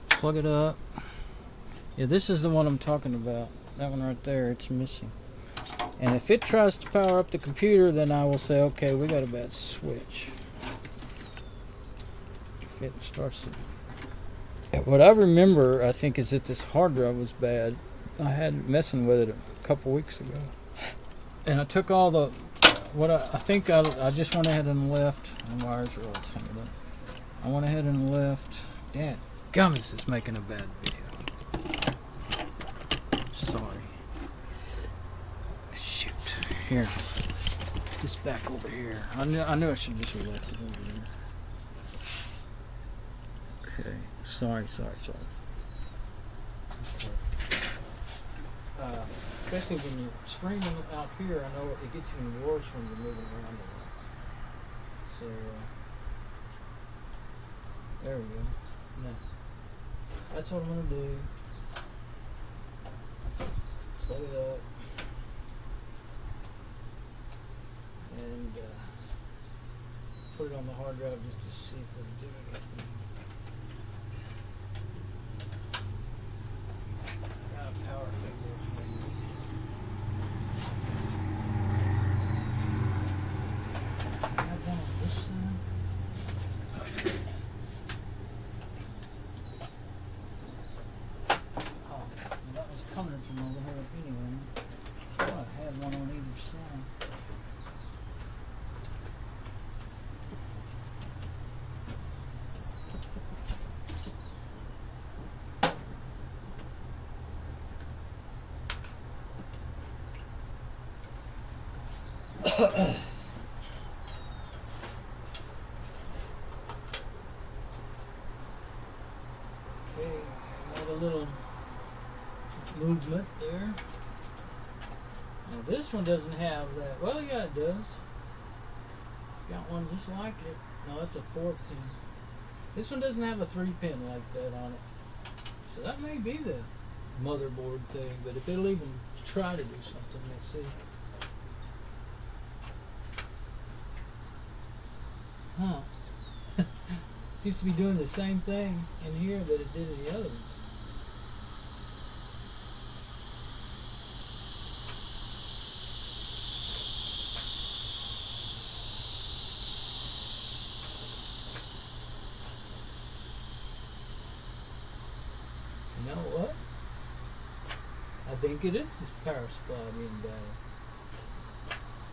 plug it up. Yeah, this is the one I'm talking about. That one right there, it's missing. And if it tries to power up the computer, then I will say, okay, we got a bad switch. If it starts to... What I remember, I think, is that this hard drive was bad. I had messing with it a couple weeks ago. And I took all the... I think I just went ahead and left... The wires are all tangled up. I went ahead and left... Dad, gummies is making a bad video. Sorry. Shoot. Here. This back over here. I knew I should have just left it over there. Okay. Sorry. Especially when you're screaming out here, I know it gets even worse when you're moving around a lot. So, there we go. Now, that's what I'm going to do. Set it up. And put it on the hard drive just to see if it'll do anything. Power cable. Have one on this side. Oh, that was coming from over here anyway. I thought I had one on either side. Okay, got a little movement there. Now this one doesn't have that. Well, yeah, it does. It's got one just like it. No, it's a 4-pin. This one doesn't have a 3-pin like that on it. So that may be the motherboard thing, but if it'll even try to do something, let's see. Huh. Seems to be doing the same thing in here that it did in the other one. You know what? I think it is this power supply being bad.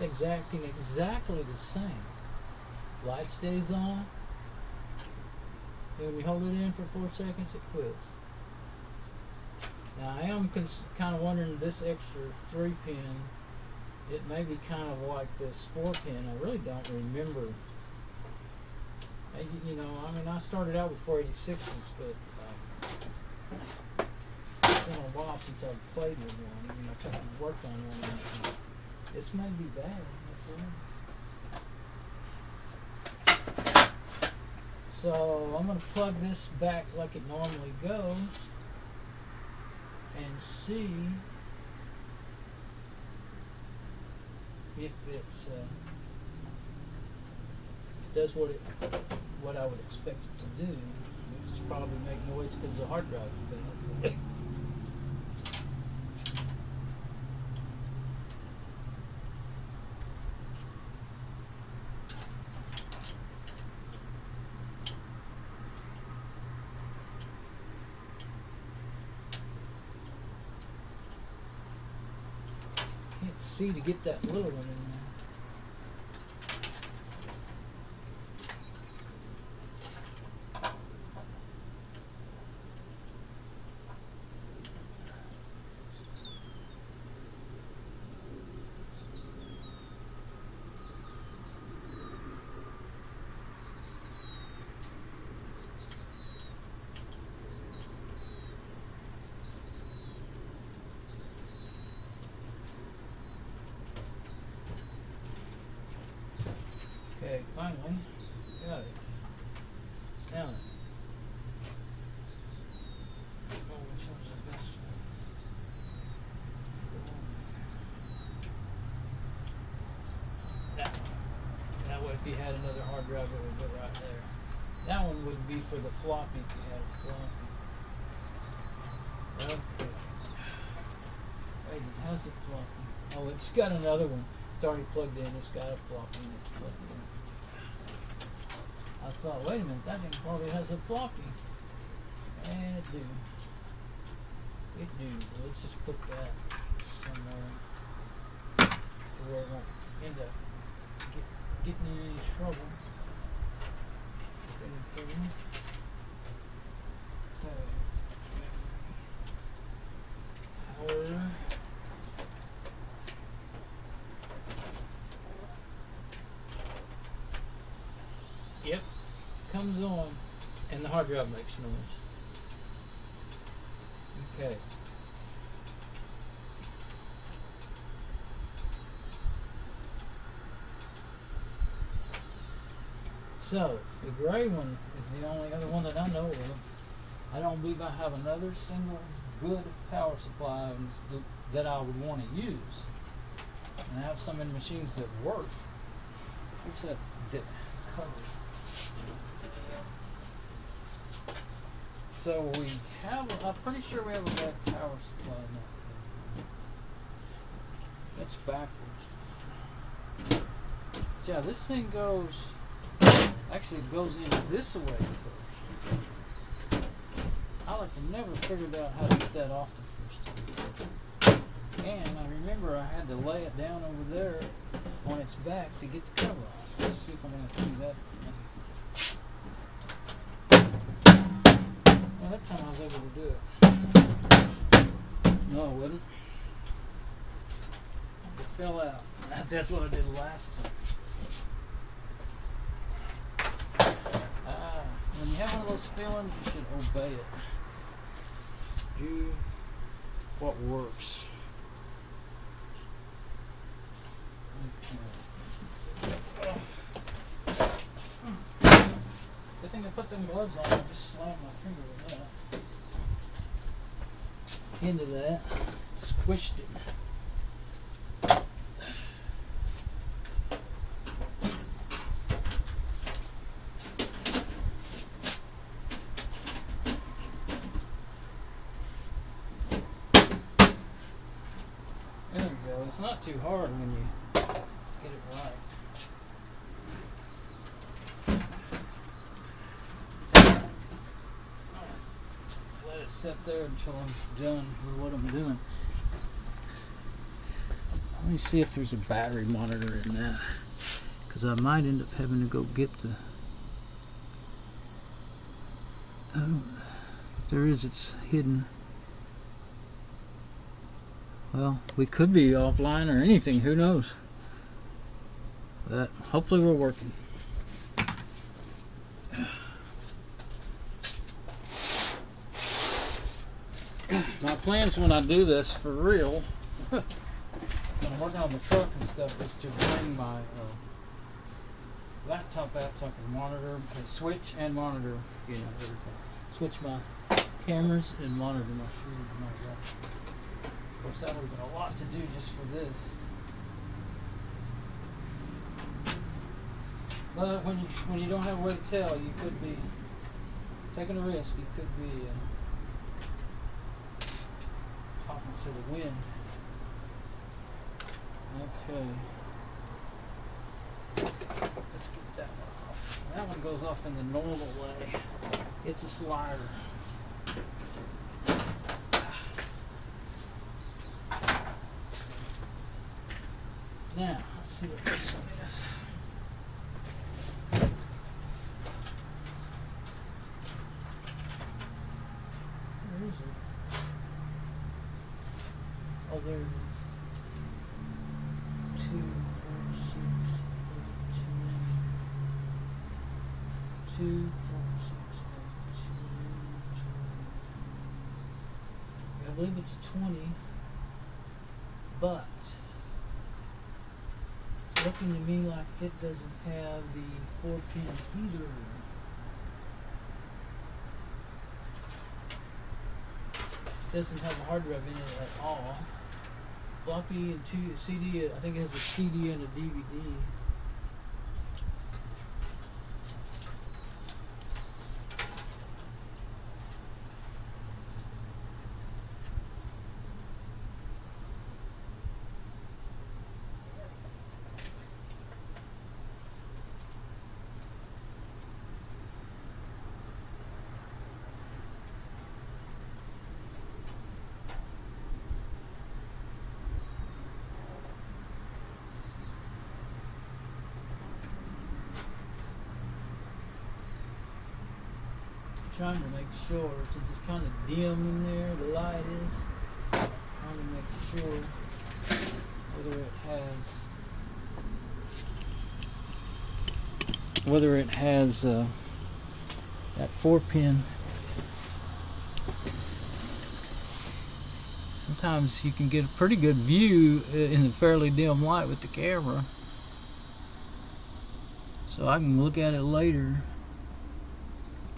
Exactly the same. Light stays on, and when you hold it in for 4 seconds, it quits. Now I am kind of wondering, this extra 3-pin, it may be kind of like this 4-pin. I really don't remember. You know, I mean, I started out with 486s, but it's been a while since I've played with one. You know, I've worked on one. This may be bad. So I'm going to plug this back like it normally goes and see if it's does what I would expect it to do, which is probably make noise because the hard drive is bad. Can't see to get that little one in there. Okay, finally, got it. Now, oh, which one's the best one? That one. That way, if you had another hard drive, it would go right there. That one would be for the floppy if you had a floppy. Okay. Wait, how's it floppy? Oh, it's got another one. It's already plugged in. It's got a floppy and it's plugged in. I thought, wait a minute, that thing probably has a floppy. And it do. It do. Let's just put that somewhere where it won't end up getting in any trouble. Anything. Power. Yep, comes on, and the hard drive makes noise. Okay. So, the gray one is the only other one that I know of. I don't believe I have another single good power supply that I would want to use. And I have some in machines that work. What's that cover? So we have, I'm pretty sure we have a bad power supply in that thing. That's backwards. Yeah, this thing goes, actually it goes in this way first. I like to never figured out how to get that off the first time. And I remember I had to lay it down over there on its back to get the cover off. Let's see if I'm going to do that. Well, that time I was able to do it. No, I wouldn't. It fell out. That's what I did last time. When you have one of those feelings, you should obey it. Do what works. Okay. Good thing I put them gloves on. I just slammed my finger with that. Into that. Squished it. There we go. It's not too hard when you get it right. Sit there until I'm done with what I'm doing. Let me see if there's a battery monitor in that, because I might end up having to go get the if there is, it's hidden. Well, we could be offline or anything, who knows, but hopefully we're working. My plans when I do this for real, when I'm working on the truck and stuff, is to bring my laptop out so I can monitor, switch and monitor, you know, everything. Switch my cameras and monitor my shoes and all that. Of course, that would have been a lot to do just for this. But when you don't have a way to tell, you could be taking a risk. You could be talking to the wind. Okay. Let's get that one off. That one goes off in the normal way. It's a slider. Now, let's see what this one is. Where is it? Oh, there it is. 2, 4, 6, 8, 2, 4, 6, 8, 2, 20. I believe it's a 20, but it's looking to me like it doesn't have the 4 pins either. It doesn't have a hard drive in it at all. Floppy and CD, I think it has a CD and a DVD. Trying to make sure it's just kind of dim in there, the light is. Trying to make sure whether it has that 4 pin. Sometimes you can get a pretty good view in a fairly dim light with the camera. So I can look at it later.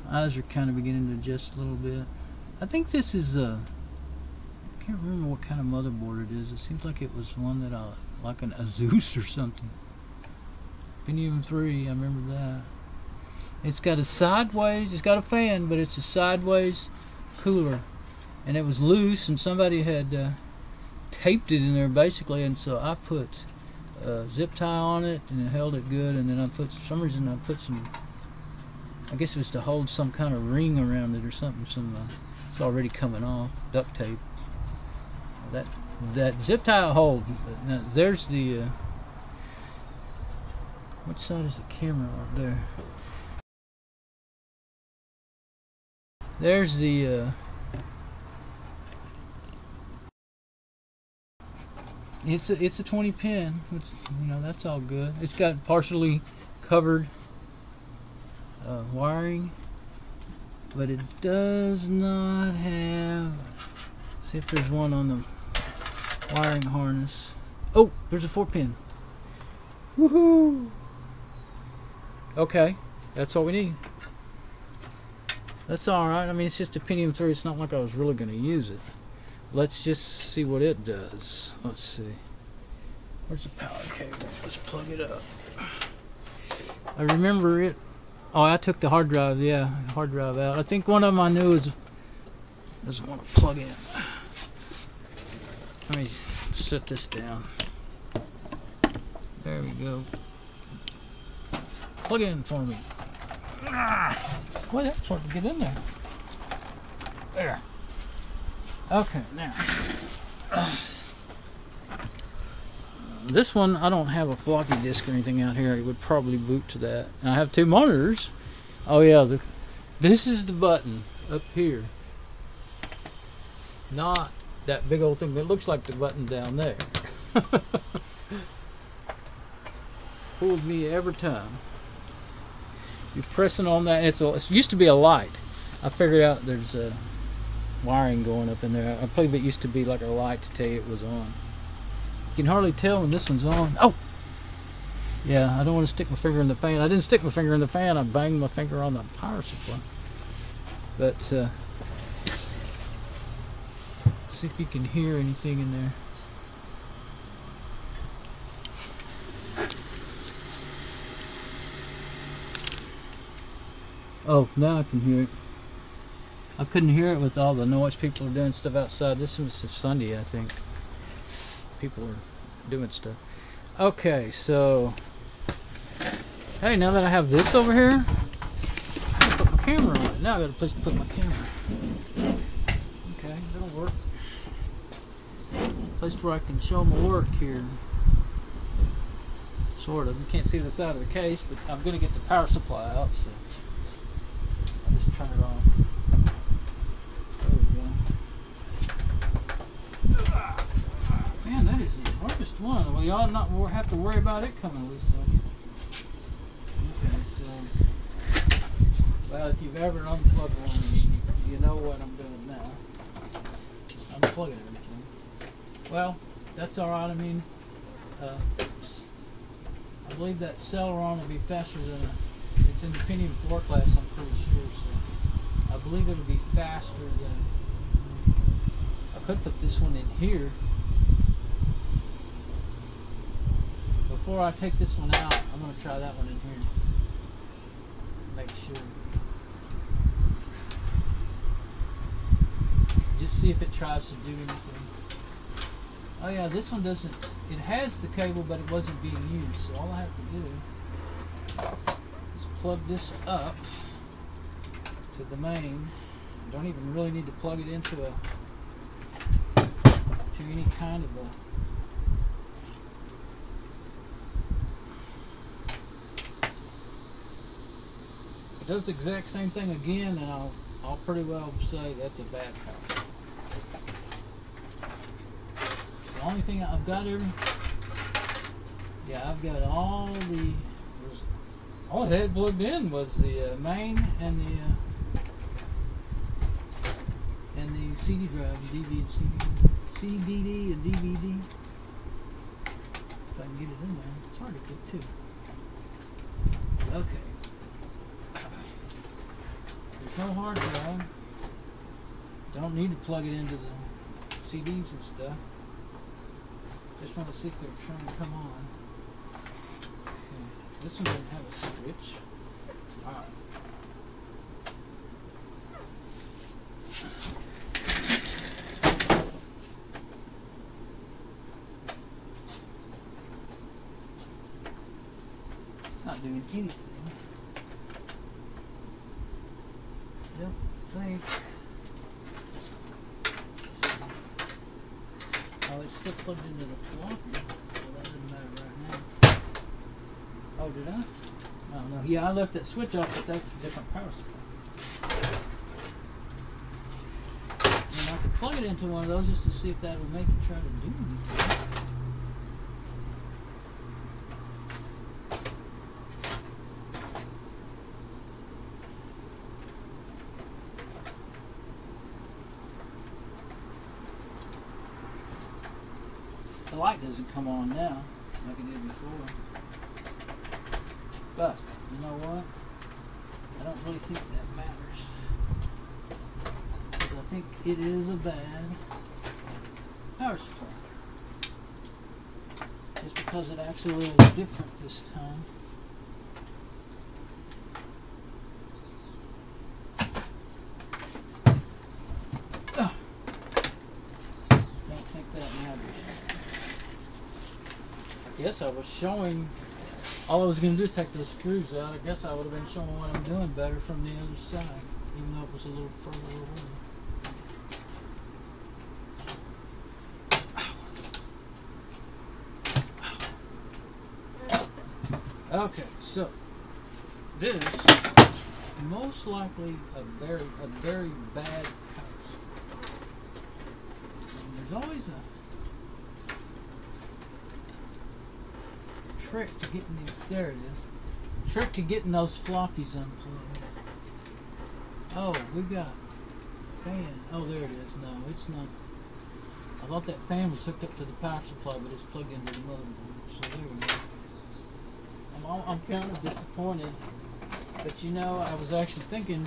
Eyes are kind of beginning to adjust a little bit. I think this is I can't remember what kind of motherboard it is. It seems like it was one that like an Asus or something. Pentium 3, I remember that. It's got a sideways, it's got a fan, but it's a sideways cooler. And it was loose, and somebody had taped it in there basically, and so I put zip tie on it, and it held it good, and then I put, for some reason I put some, I guess it was to hold some kind of ring around it or something. It's already coming off, duct tape. That zip tie will hold. Now, there's the which side is the camera up there? There's the it's a 20 pin, which, you know, that's all good. It's got partially covered wiring, but it does not have, see if there's one on the wiring harness. Oh, there's a 4 pin. Woohoo! Okay, that's all we need. That's alright. I mean, it's just a Pentium 3. It's not like I was really going to use it. Let's just see what it does. Let's see. Where's the power cable? Let's plug it up. I remember it. Oh, I took the hard drive, yeah, hard drive out. I think one of them I knew doesn't want to plug in. Let me set this down. There we go. Plug in for me. Boy, that's hard to get in there. There. Okay, now. This one, I don't have a floppy disk or anything out here. It would probably boot to that. And I have 2 monitors. Oh yeah, this is the button up here. Not that big old thing, but it looks like the button down there. Fooled me every time. You're pressing on that. It used to be a light. I figured out there's a wiring going up in there. I believe it used to be like a light to tell you it was on. You can hardly tell when this one's on. Oh! Yeah, I don't want to stick my finger in the fan. I didn't stick my finger in the fan. I banged my finger on the power supply. But, see if you can hear anything in there. Oh, now I can hear it. I couldn't hear it with all the noise. People are doing stuff outside. This was Sunday, I think. People are doing stuff. Okay, so hey, now that I have this over here, I can put my camera on it. Now I got a place to put my camera. Okay, that'll work. Place where I can show my work here. Sort of. You can't see the side of the case, but I'm going to get the power supply out, so I'll just turn it on. There we go. Man, that is the hardest one. Well, y'all not have to worry about it coming loose. Okay, so, well, if you've ever unplugged one, you know what I'm doing now. Unplugging everything. Well, that's all right. I mean, I believe that Celeron will be faster than it's in the Pentium 4 class, I'm pretty sure, so I believe it'll be faster than, I could put this one in here. Before I take this one out, I'm going to try that one in here. Make sure. Just see if it tries to do anything. Oh yeah, this one doesn't, it has the cable, but it wasn't being used, so all I have to do is plug this up to the main. I don't even really need to plug it into any kind of a it does the exact same thing again, and I'll pretty well say that's a bad power. The only thing I've got I've got all I had plugged in was the main and the CD drive, CDD and DVD. If I can get it in there, it's hard to get to. Okay. There's no hard drive. Don't need to plug it into the CDs and stuff. Just want to see if they're trying to come on. Okay. This one doesn't have a switch. Alright. It's not doing anything. Don't think. Oh, it's still plugged into the floppy. Well, that doesn't matter right now. Oh, did I? Oh, no. Yeah, I left that switch off, but that's a different power supply. And I could plug it into one of those just to see if that would make it try to do anything. The light doesn't come on now like it did before. But, you know what? I don't really think that matters. Because I think it is a bad power supply. Just because it acts a little different this time. Don't think that matters. Yes, I was showing, all I was going to do is take those screws out. I guess I would have been showing what I'm doing better from the other side, even though it was a little further away. Okay, so this is most likely a very bad house. And there's always a trick to getting these, there it is, trick to getting those floppies unplugged. Oh, we got fan, oh there it is, no it's not, I thought that fan was hooked up to the power supply, but it's plugged into the motherboard, so there we go. I'm kind of disappointed, but you know, I was actually thinking,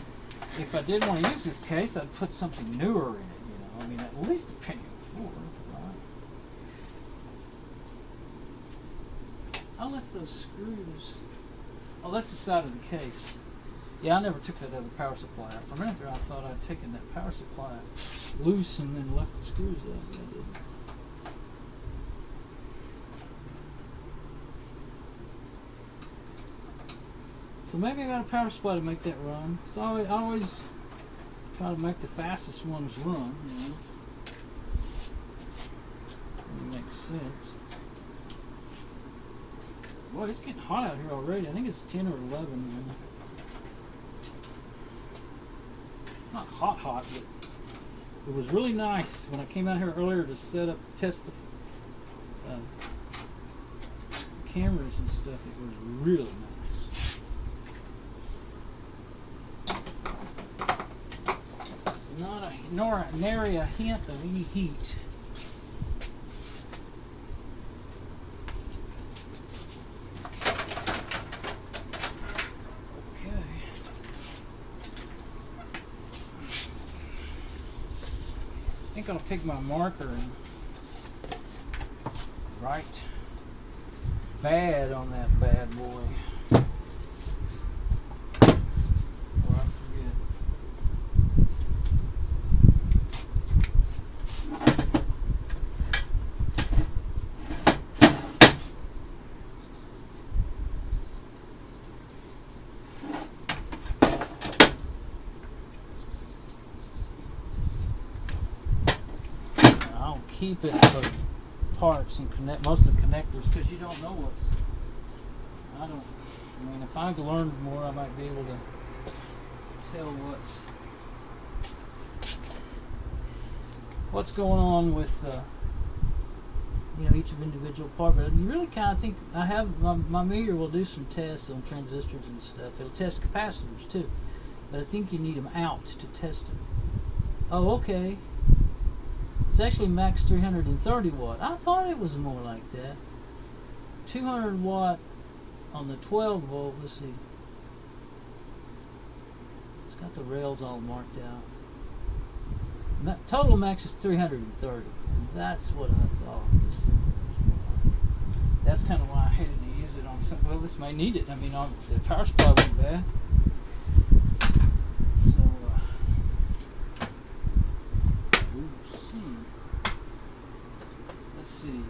if I did want to use this case, I'd put something newer in it, you know, I mean at least a Pentium 4. I left those screws. Oh, that's the side of the case. Yeah, I never took that other power supply out. For a minute there, I thought I'd taken that power supply loose and then left the screws up, but I didn't. So maybe I got a power supply to make that run. So I always try to make the fastest ones run, you know. It makes sense. Boy, it's getting hot out here already. I think it's 10 or 11. Man. Not hot, but it was really nice when I came out here earlier to test the cameras and stuff. It was really nice. Nary a hint of any heat. Okay. I think I'll take my marker and write bad on that bad boy. Keep it for parts and connect most of the connectors because you don't know what's. I mean, if I learned more, I might be able to tell what's going on with each individual part. But you really kind of think I have my meter will do some tests on transistors and stuff. It'll test capacitors too, but I think you need them out to test them. Oh, okay. It's actually max 330 watt. I thought it was more like that. 200 watt on the 12 volt. Let's see. It's got the rails all marked out. Total max is 330. That's what I thought. That's kind of why I hated to use it on some. Well, this may need it. I mean, on the power supply wasn't bad.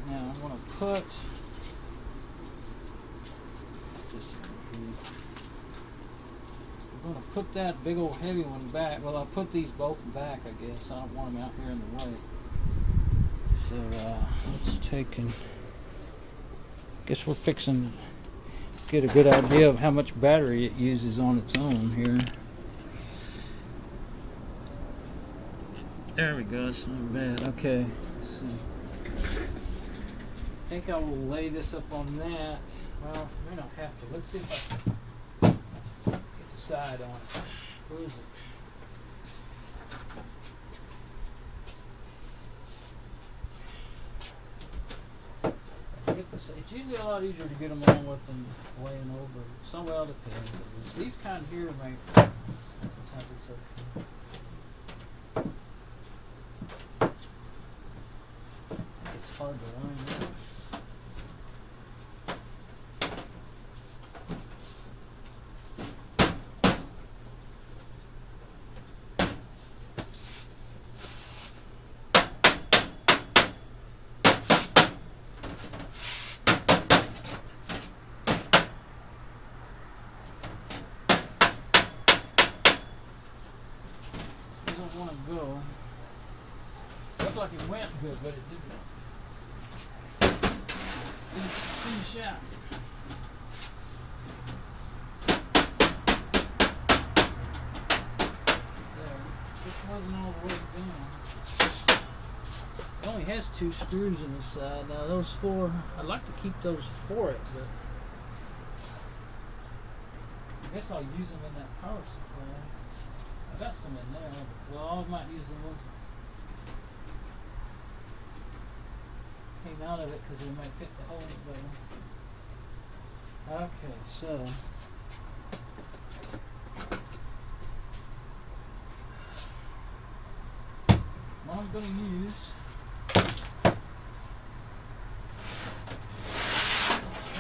Now I'm going to put I'm going to put that big old heavy one back. Well, I'll put these both back, I guess. I don't want them out here in the way. So let's take and guess we're fixing to get a good idea of how much battery it uses on its own here. There we go. It's not bad. Okay. So I think I will lay this up on that. Well, we don't have to. Let's see if I can get the side on it. Where is it? It's usually a lot easier to get them on with than laying over. Some well depends. These kind here make sometimes it's okay. It's hard to line up. Want to go. Looked like it went good, but it didn't. Didn't finish out. There. This wasn't all the way down. It only has 2 screws in the side. Now those 4, I'd like to keep those for it, but I guess I'll use them in that power supply. I got some in there. Well, I might use the ones that came out of it because they might fit the hole better. Okay, so what I'm going to use,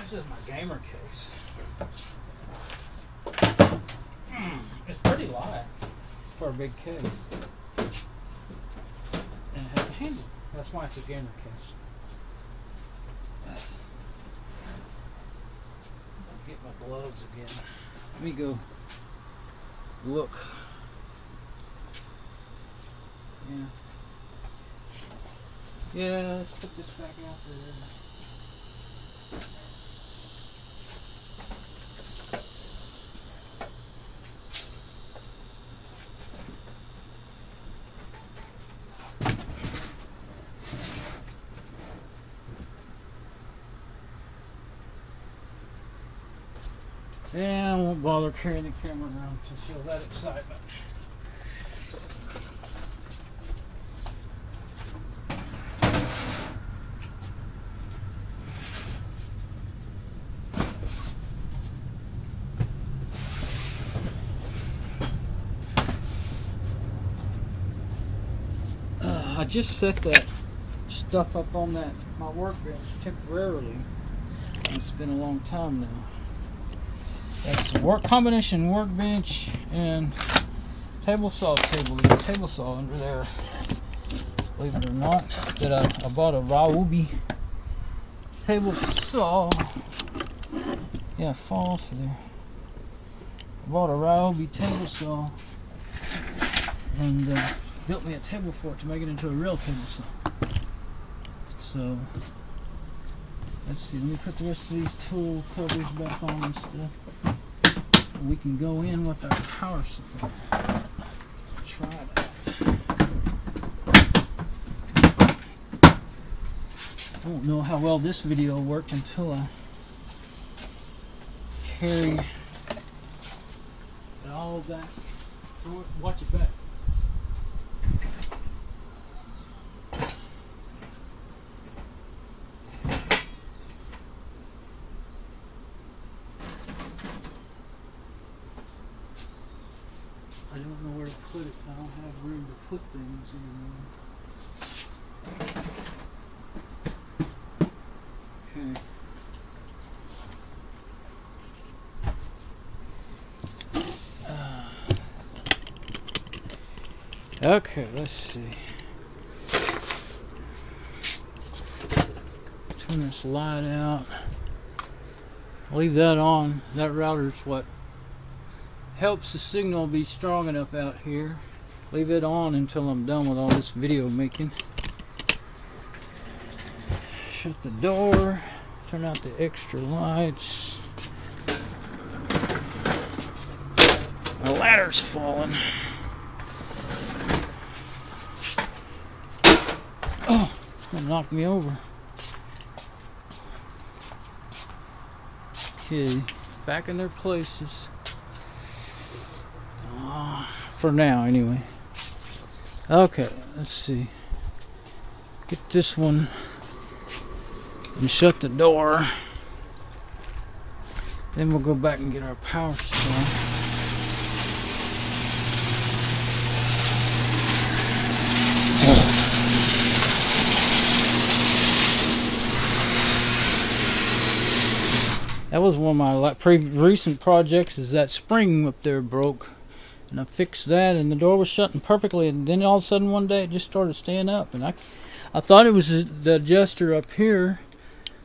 this is my gamer case. pretty light for a big case. And it has a handle. That's why it's a gamer case. I'll get my gloves again. Let me go look. Yeah. Yeah, let's put this back out there. And I won't bother carrying the camera around to show that excitement. I just set that stuff up on my workbench temporarily. It's been a long time now. That's the combination workbench and table saw table. There's a table saw under there, believe it or not. That I bought a Ryobi table saw. Yeah, fall off there. I bought a Ryobi table saw and built me a table for it to make it into a real table saw. So let's see. Let me put the rest of these tool covers back on and stuff. We can go in with our power supply. Try that. I won't know how well this video worked until I carry it all back. Watch it back. I don't know where to put it. I don't have room to put things anymore. Okay. Okay, let's see. Turn this light out. Leave that on. That router's what helps the signal be strong enough out here. Leave it on until I'm done with all this video making. Shut the door. Turn out the extra lights. My ladder's falling. Oh, it's gonna knock me over. Okay, back in their places. For now, anyway. Okay, let's see. Get this one and shut the door. Then we'll go back and get our power supply. That was one of my recent projects. Is that spring up there broke. And I fixed that, and the door was shutting perfectly, and then all of a sudden one day it just started staying up, and I thought it was the adjuster up here,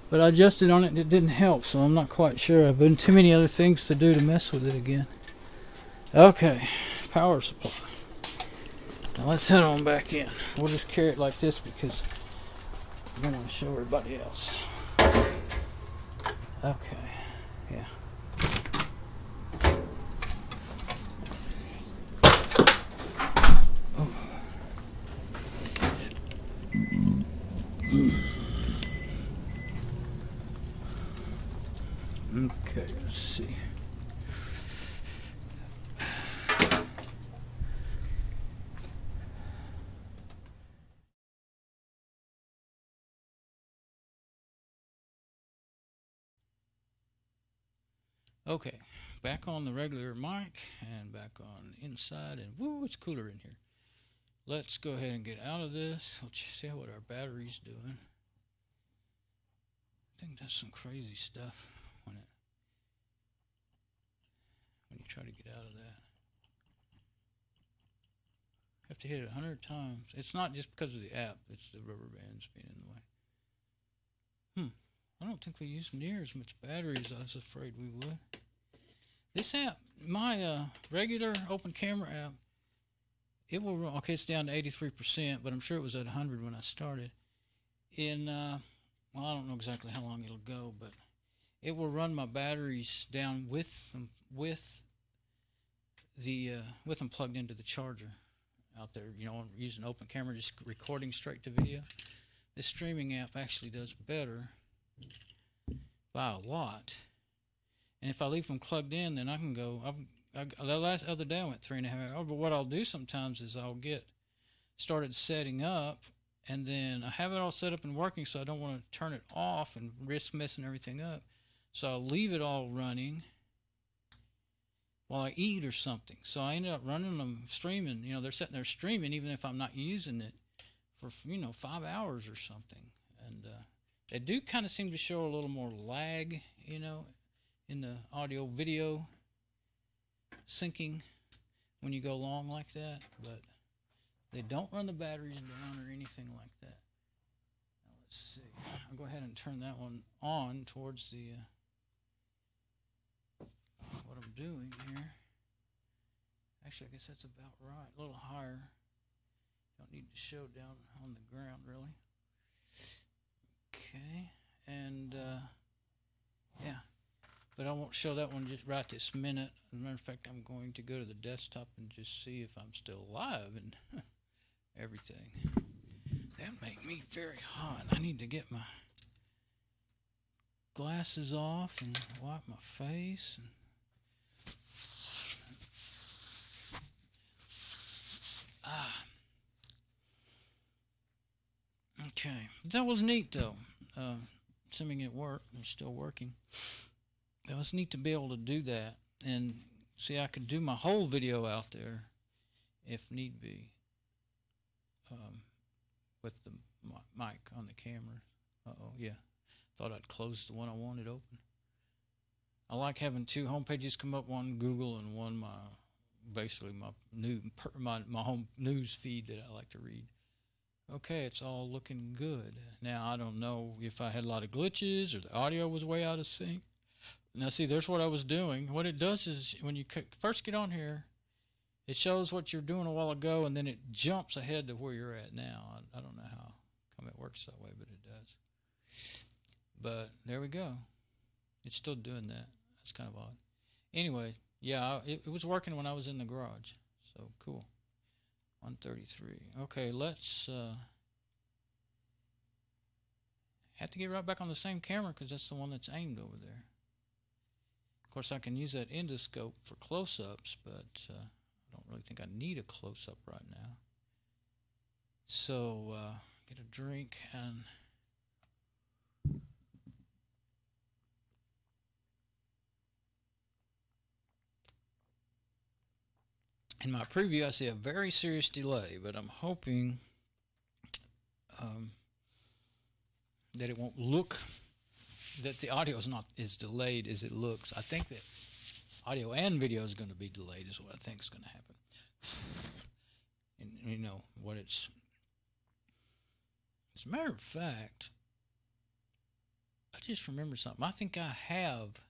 but I adjusted on it and it didn't help, so I'm not quite sure. I've been too many other things to do to mess with it again. Okay, power supply. Now let's head on back in. We'll just carry it like this because I don't want to show everybody else. Okay, yeah. Okay, let's see. Okay, back on the regular mic and back on inside, and woo, it's cooler in here. Let's go ahead and get out of this. Let's see what our battery's doing. I think that's some crazy stuff when you try to get out of that. have to hit it 100 times. It's not just because of the app. It's the rubber bands being in the way. I don't think we use near as much battery as I was afraid we would. This app, my regular open camera app, it will run, okay, it's down to 83%, but I'm sure it was at 100 when I started. Well, I don't know exactly how long it'll go, but it will run my batteries down with them plugged into the charger out there. You know, I'm using open camera, just recording straight to video. This streaming app actually does better by a lot. And if I leave them plugged in, then I can go. The other day I went 3.5 hours. But what I'll do sometimes is I'll get started setting up, and then I have it all set up and working, so I don't want to turn it off and risk messing everything up. So I'll leave it all running while I eat or something. So I ended up running them streaming. You know, they're sitting there streaming even if I'm not using it for 5 hours or something. And they do kind of seem to show a little more lag, in the audio video syncing when you go long like that, but they don't run the batteries down or anything like that. Now let's see. I'll go ahead and turn that one on towards the what I'm doing here. Actually, I guess that's about right. A little higher. Don't need to show down on the ground really. Okay, and yeah, but I won't show that one just right this minute. As a matter of fact, I'm going to go to the desktop and just see if I'm still alive and everything. That made me very hot. I need to get my glasses off and wipe my face. Okay, that was neat though. Assuming it worked, it's still working. It was neat to be able to do that, and see, I could do my whole video out there if need be, with the mic on the camera. Yeah, thought I'd close the one I wanted open. I like having two home pages come up, one Google and one my home news feed that I like to read. Okay, it's all looking good. Now, I don't know if I had a lot of glitches or the audio was way out of sync. Now, see, there's what I was doing. What it does is when you first get on here, it shows what you're doing a while ago, and then it jumps ahead to where you're at now. I don't know how come it works that way, but it does. But there we go. It's still doing that. That's kind of odd. Anyway, yeah, it was working when I was in the garage. So, cool. 133. Okay, let's have to get right back on the same camera because that's the one that's aimed over there. Of course, I can use that endoscope for close-ups, but I don't really think I need a close-up right now. So, get a drink and in my preview, I see a very serious delay, but I'm hoping that it won't look, that the audio is not as delayed as it looks. I think that audio and video is going to be delayed is what I think is going to happen. And you know what it's, as a matter of fact, I just remembered something. I think I have,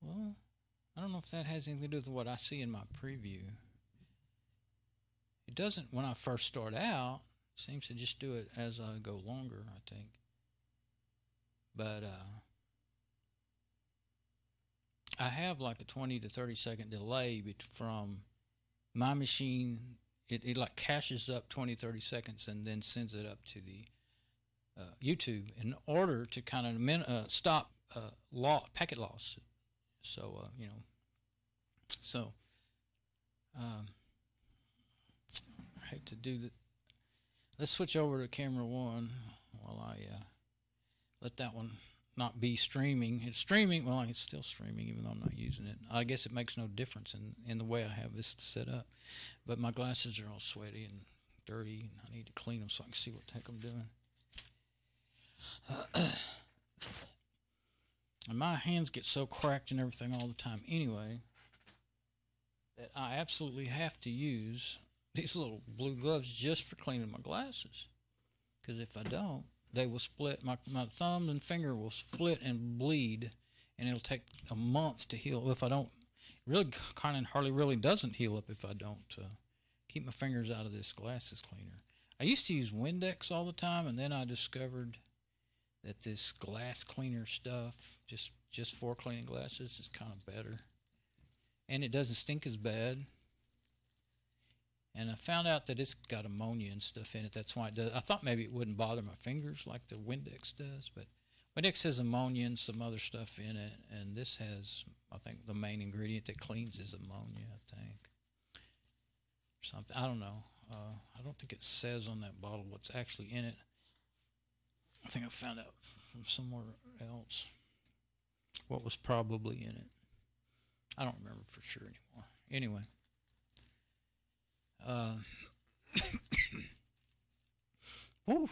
well, I don't know if that has anything to do with what I see in my preview. It doesn't when I first start out. It seems to just do it as I go longer, I think. But I have like a 20 to 30 second delay from my machine. It like caches up 20, 30 seconds and then sends it up to the YouTube in order to kind of stop packet loss. So, you know, so I hate to do that. Let's switch over to camera one while I let that one not be streaming. It's streaming, well, it's still streaming even though I'm not using it. I guess it makes no difference in the way I have this set up. But my glasses are all sweaty and dirty, and I need to clean them so I can see what the heck I'm doing. And my hands get so cracked and everything all the time anyway that I absolutely have to use these little blue gloves just for cleaning my glasses. Because if I don't, they will split. My thumb and finger will split and bleed, and it'll take a month to heal. If I don't, really kind of hardly really doesn't heal up if I don't keep my fingers out of this glasses cleaner. I used to use Windex all the time, and then I discovered that this glass cleaner stuff, just for cleaning glasses, is kind of better. And it doesn't stink as bad. And I found out that it's got ammonia and stuff in it. That's why it does. I thought maybe it wouldn't bother my fingers like the Windex does, but Windex has ammonia and some other stuff in it, and this has, I think, the main ingredient that cleans is ammonia, I think. Something, I don't know. I don't think it says on that bottle what's actually in it. I think I found out from somewhere else what was probably in it. I don't remember for sure anymore. Anyway. Oh,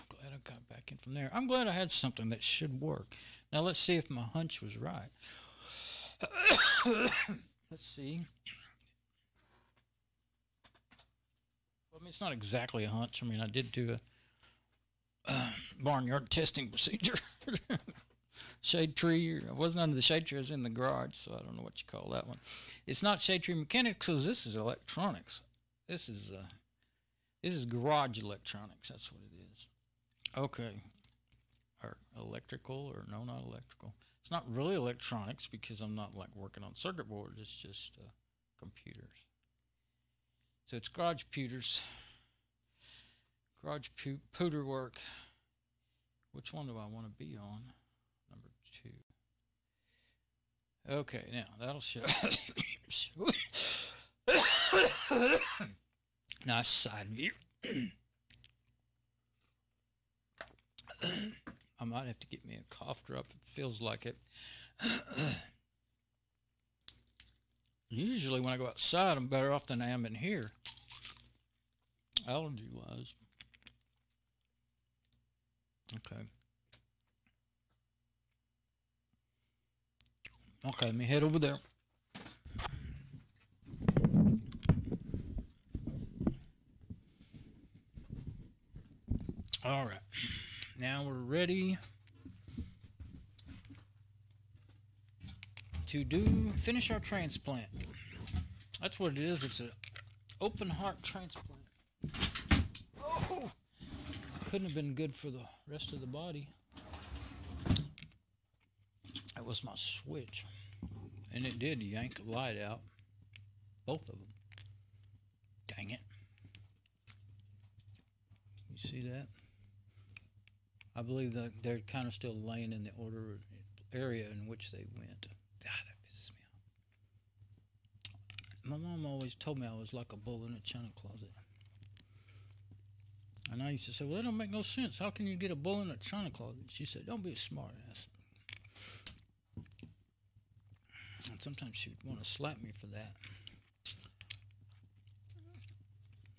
glad I got back in from there. I'm glad I had something that should work. Now let's see if my hunch was right. Let's see. I mean, it's not exactly a hunch. I mean, I did do a barnyard testing procedure. Shade tree. It wasn't under the shade tree. It was in the garage, so I don't know what you call that one. It's not shade tree mechanics, because this is electronics. This is garage electronics. That's what it is. Okay. Or electrical, or no, not electrical. It's not really electronics because I'm not like working on circuit boards. It's just computers. So it's garage pewters. Garage pewter work. Which one do I want to be on? Number 2. Okay, now that'll show. Nice side view. I might have to get me a cough drop. It feels like it. Usually when I go outside, I'm better off than I am in here, allergy-wise. Okay. Okay, let me head over there. All right. Now we're ready to finish our transplant. That's what it is. It's an open heart transplant. Oh, couldn't have been good for the rest of the body. That was my switch, and it did yank the light out, both of them. Dang it. You see that? I believe that they're kind of still laying in the area in which they went. Ah, that pisses me off. My mom always told me I was like a bull in a china closet. And I used to say, well, that don't make no sense. How can you get a bull in a china closet? She said, don't be a smart ass. And sometimes she would want to slap me for that.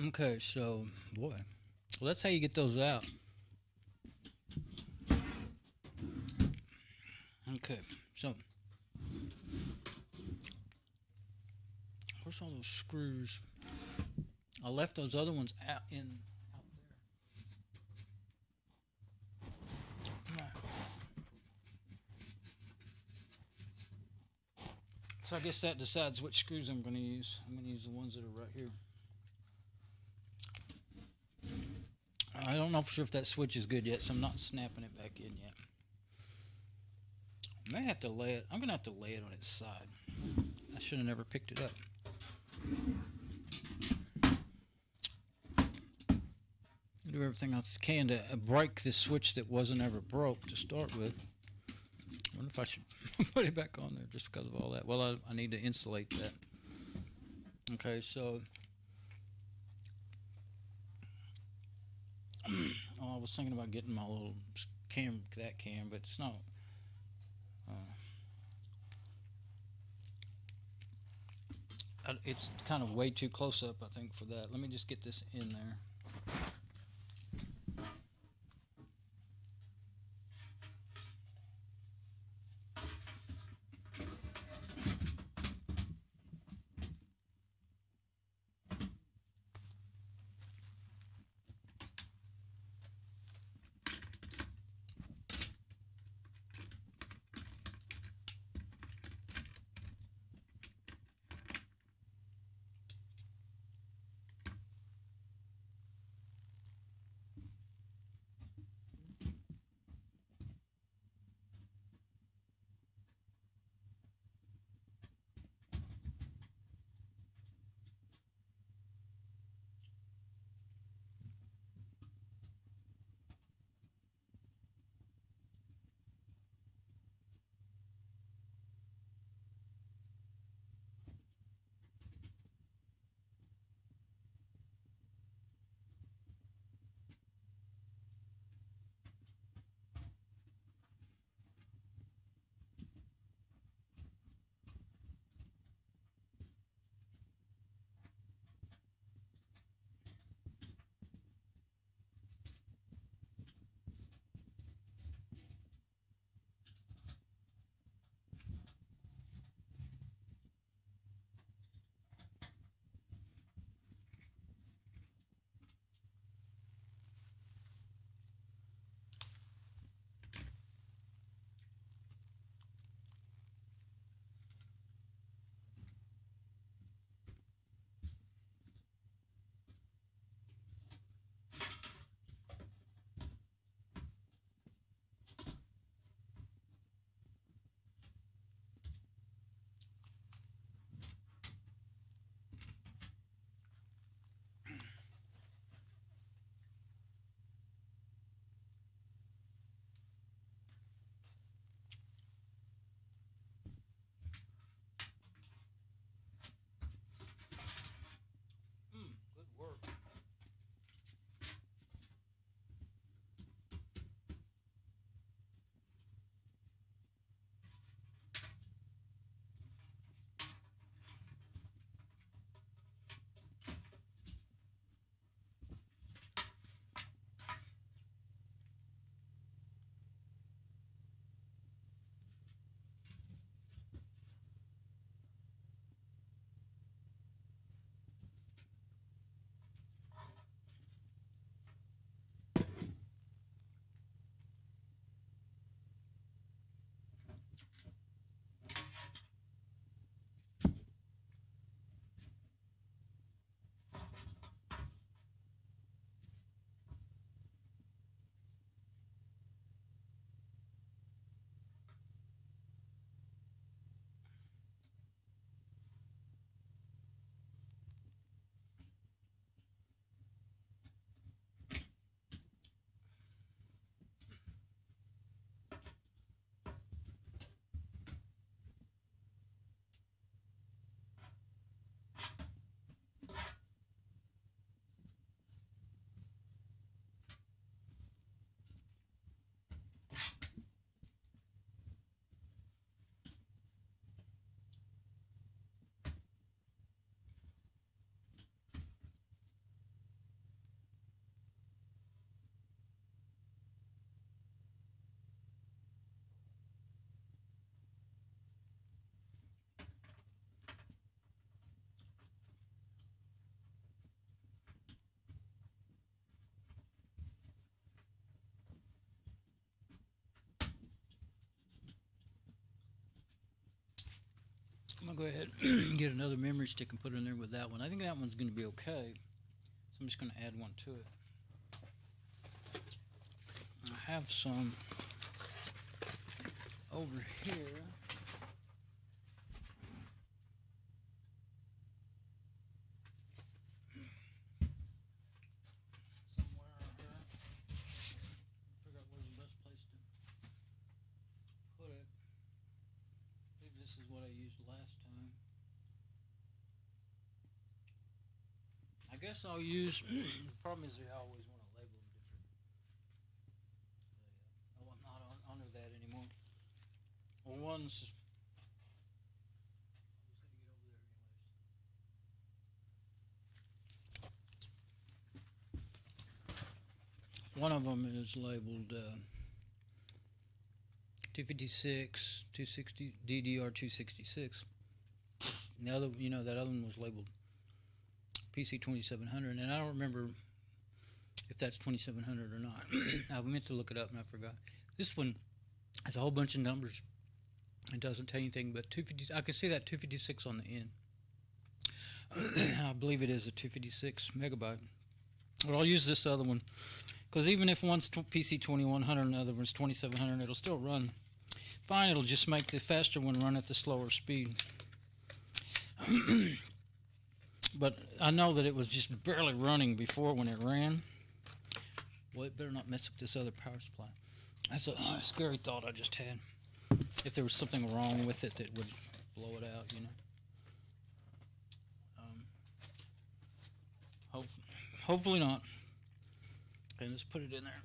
Okay, so, boy. Well, that's how you get those out. Okay, so where's all those screws? I left those other ones out there. So I guess that decides which screws I'm going to use. I'm going to use the ones that are right here. I don't know for sure if that switch is good yet, so I'm not snapping it back in yet. I may have to lay it. I'm going to have to lay it on its side. I should have never picked it up. Do everything I can to break this switch that wasn't ever broke to start with. I wonder if I should put it back on there just because of all that. Well, I need to insulate that. Okay, so I was thinking about getting my little cam, but it's not. It's kind of way too close up, I think, for that. Let me just get this in there. go ahead and get another memory stick and put it in there with that one. I think that one's going to be okay. So I'm just going to add one to it. I have some over here. I guess I'll use, the problem is I always want to label them different. I will not honor that anymore. Well, one's, one of them is labeled 256, 260, DDR 266. And the other, that other one was labeled PC 2700, and I don't remember if that's 2700 or not. I meant to look it up and I forgot. This one has a whole bunch of numbers. It doesn't tell you anything but 250. I can see that 256 on the end. I believe it is a 256 megabyte. But I'll use this other one because even if one's PC 2100 and the other one's 2700, it'll still run fine. It'll just make the faster one run at the slower speed. But I know that it was just barely running before when it ran. Well, it better not mess up this other power supply. That's a scary thought I just had. If there was something wrong with it that would blow it out, Hopefully not. Okay, let's put it in there.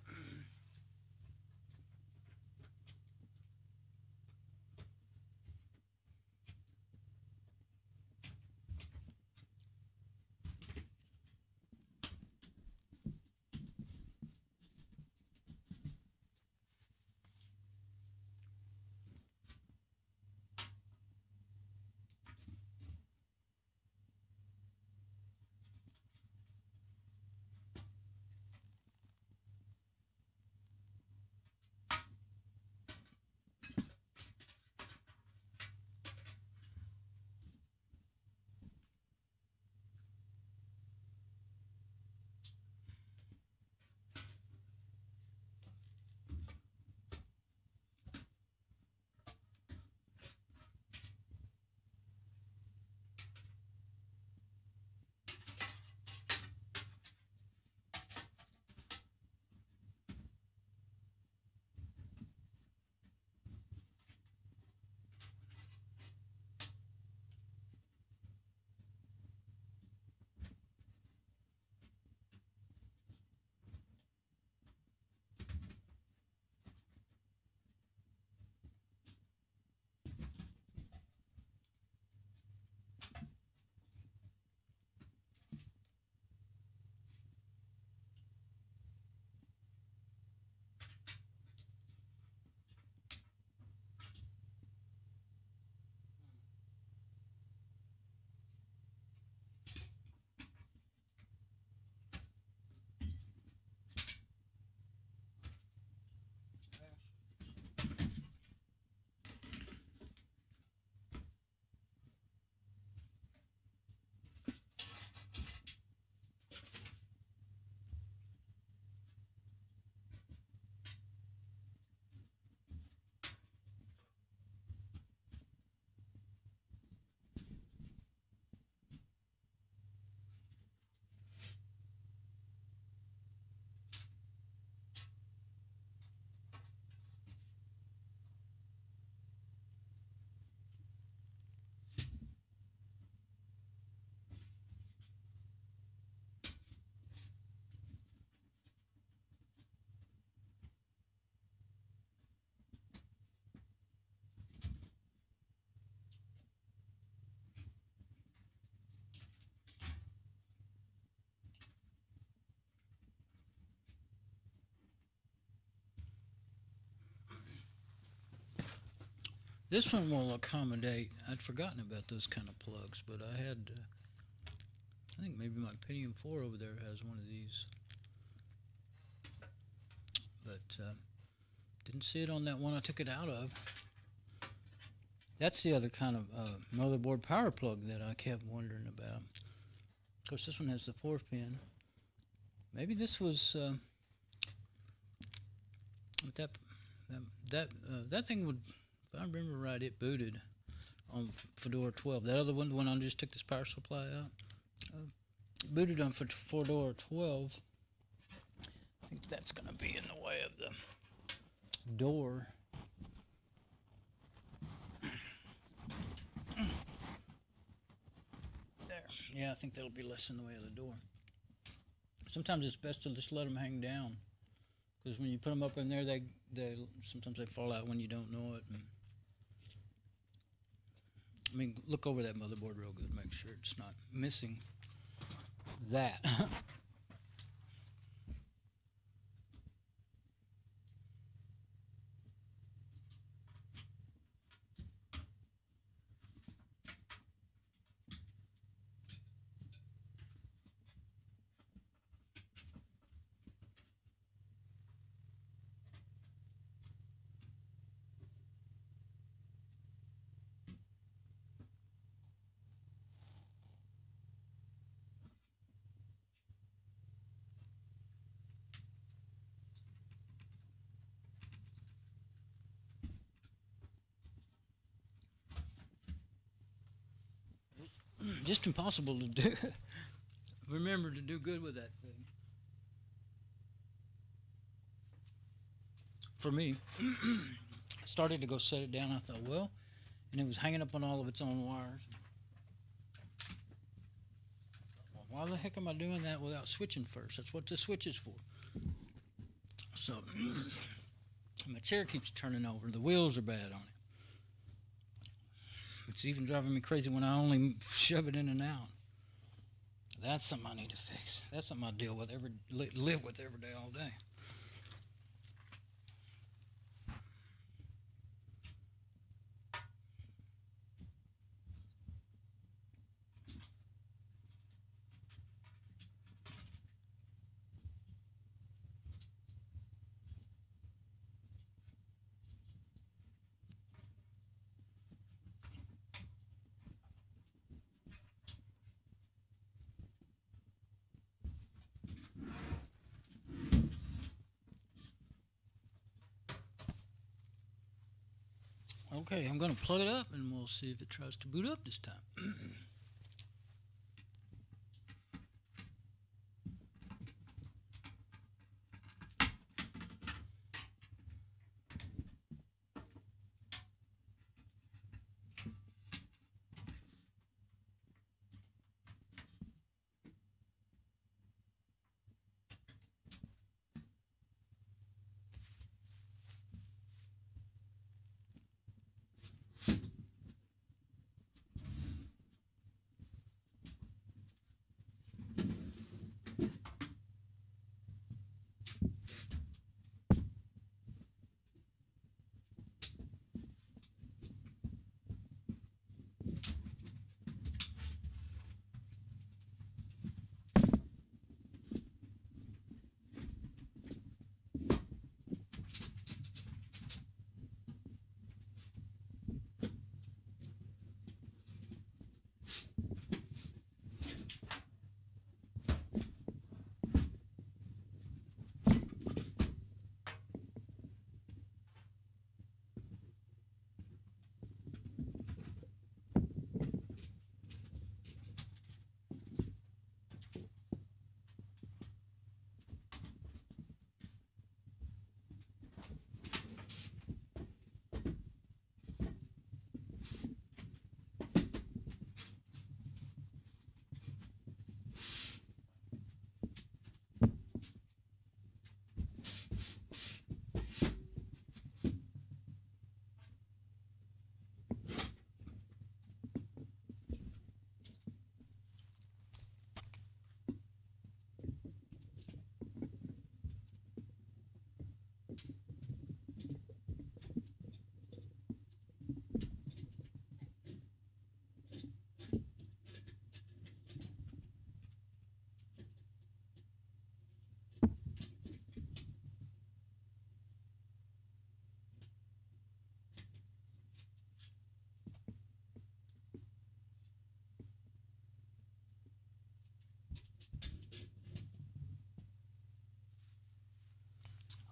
This one will accommodate, I'd forgotten about those kind of plugs, but I had, I think maybe my Pentium 4 over there has one of these. But didn't see it on that one I took it out of. That's the other kind of motherboard power plug that I kept wondering about. Of course, this one has the 4-pin. Maybe this was that thing would, if I remember right, it booted on Fedora 12. That other one, the one I just took this power supply out, booted on Fedora 12. I think that's going to be in the way of the door. There. Yeah, I think that'll be less in the way of the door. Sometimes it's best to just let them hang down, because when you put them up in there, they sometimes they fall out when you don't know it. And, I mean, look over that motherboard real good, make sure it's not missing that. Just impossible to do. Remember to do good with that thing. For me, I started to go set it down. I thought, well, and it was hanging up on all of its own wires. Well, why the heck am I doing that without switching first? That's what the switch is for. So my chair keeps turning over. The wheels are bad on it. It's even driving me crazy when I only shove it in and out. That's something I need to fix. That's something I deal with live with every day, all day. Okay, I'm going to plug it up and we'll see if it tries to boot up this time.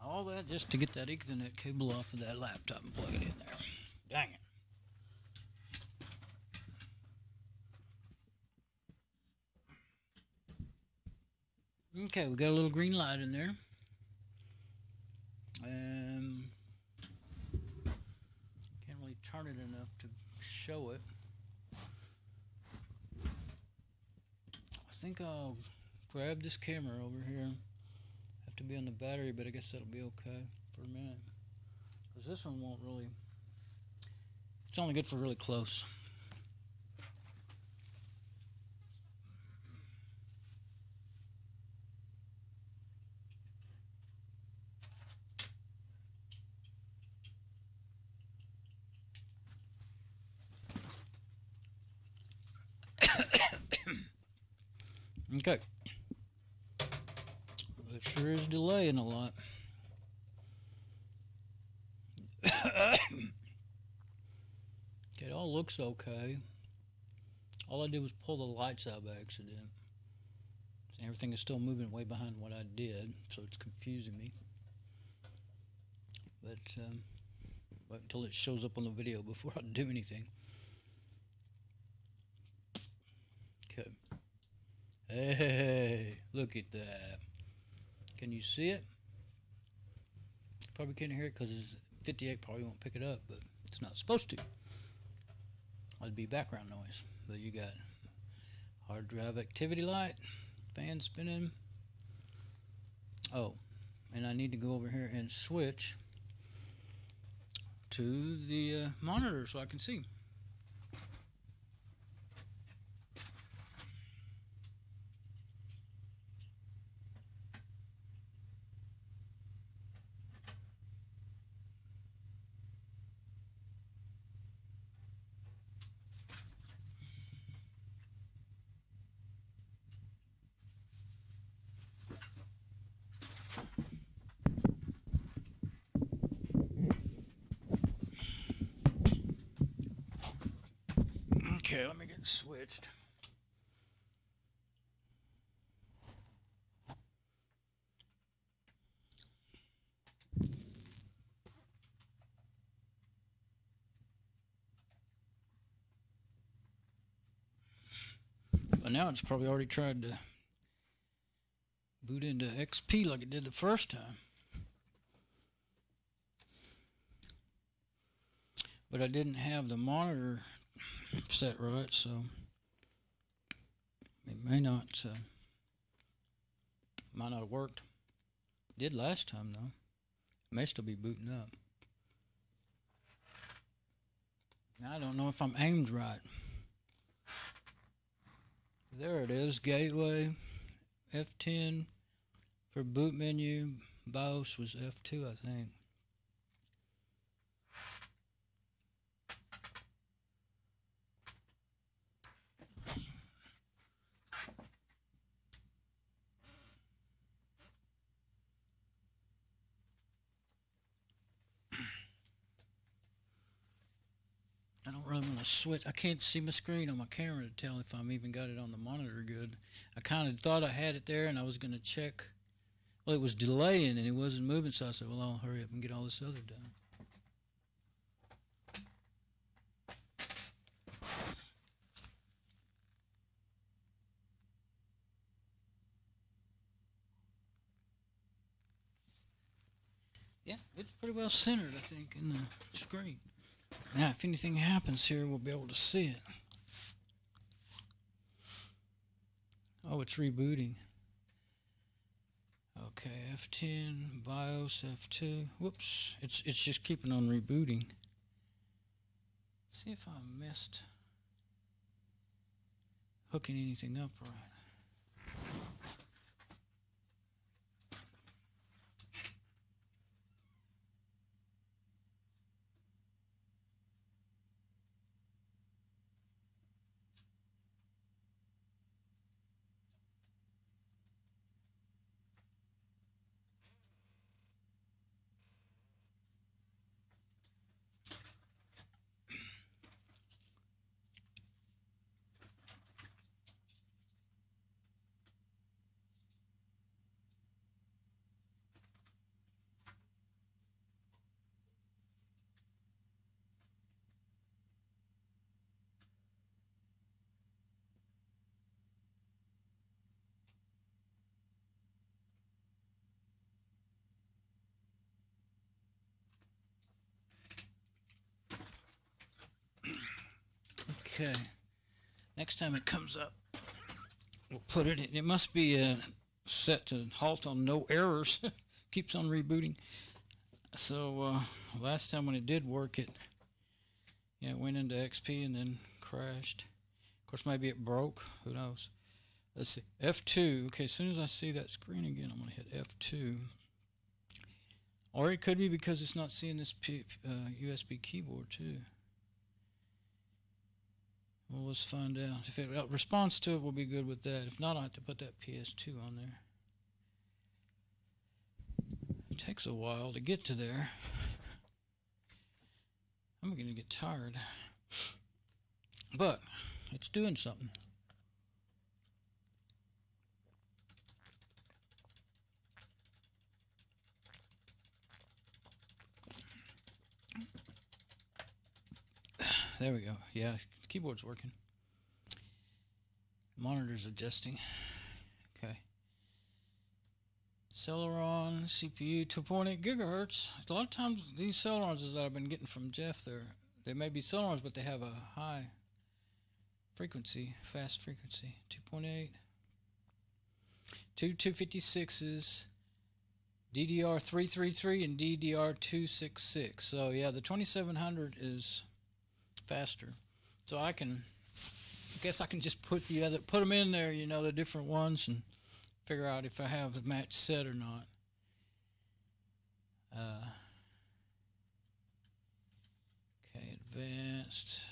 All that just to get that Ethernet cable off of that laptop and plug it in there. Dang it. Okay, we got a little green light in there. Can't really turn it enough to show it. I think I'll grab this camera over here. Have to be on the battery, but I guess that'll be okay for a minute. Because this one won't really... It's only good for really close. Okay. It sure is delaying a lot. Okay, it all looks okay. All I did was pull the lights out by accident. And everything is still moving way behind what I did, so it's confusing me. But wait until it shows up on the video before I do anything. Okay. Hey, look at that. Can you see it? Probably can't hear it because 58 probably won't pick it up, but it's not supposed to. That'd be background noise. But you got hard drive activity light, fan spinning. Oh, and I need to go over here and switch to the monitor so I can see. Okay, let me get it switched. But now it's probably already tried to boot into XP like it did the first time. But I didn't have the monitor set right, so it may not have worked. It did last time though. It may still be booting up. Now I don't know if I'm aimed right. There it is, gateway, F10 for boot menu. BIOS was F2, I think. I don't really want to switch. I can't see my screen on my camera to tell if I'm even got it on the monitor good. I kind of thought I had it there and I was going to check. Well, it was delaying and it wasn't moving, so I said, well, I'll hurry up and get all this other done. Yeah, it's pretty well centered, I think, in the screen. Now, if anything happens here, we'll be able to see it. Oh, it's rebooting. Okay, F10, BIOS, F2. Whoops, it's just keeping on rebooting. See if I missed hooking anything up right. Okay. Next time it comes up, we'll put it in. It must be set to halt on no errors. Keeps on rebooting. So last time when it did work, it went into XP and then crashed. Of course, maybe it broke. Who knows? Let's see. F2. Okay, as soon as I see that screen again, I'm going to hit F2. Or it could be because it's not seeing this USB keyboard too. Well, let's find out. If it responds to it, we'll be good with that. If not, I'll have to put that PS2 on there. It takes a while to get to there. I'm going to get tired. But it's doing something. There we go. Yeah, the keyboard's working. Monitor's adjusting. Okay. Celeron CPU 2.8 gigahertz. A lot of times these Celerons that I've been getting from Jeff, they may be Celerons, but they have a high frequency, fast frequency. 2.8. Two 256s. DDR333 and DDR266. So yeah, the 2700 is faster. So I guess I can just put them in there, the different ones, and figure out if I have the match set or not. Okay, advanced.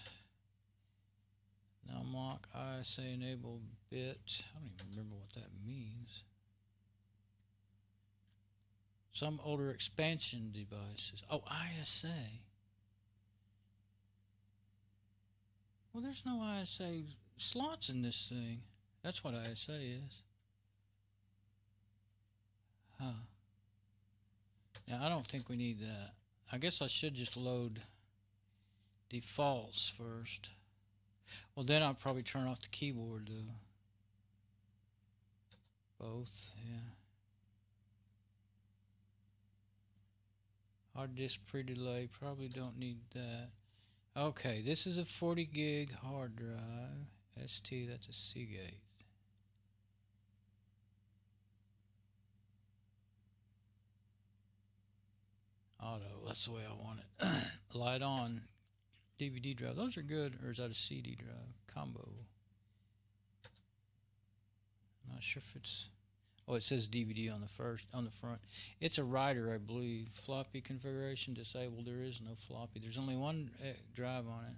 Now mock ISA enable bit. I don't even remember what that means. Some older expansion devices. Oh, ISA. Well, there's no ISA slots in this thing. That's what ISA is. Huh. Now, I don't think we need that. I guess I should just load defaults first. Well, then I'll probably turn off the keyboard, though. Both, yeah. Hard disk pre-delay, probably don't need that. Okay, this is a 40 gig hard drive. ST, that's a Seagate. Auto, that's the way I want it. Light on. DVD drive, those are good, or is that a CD drive? Combo. Not sure if it's... Oh, it says DVD on the front. It's a writer, I believe. Floppy configuration disabled. There is no floppy. There's only one drive on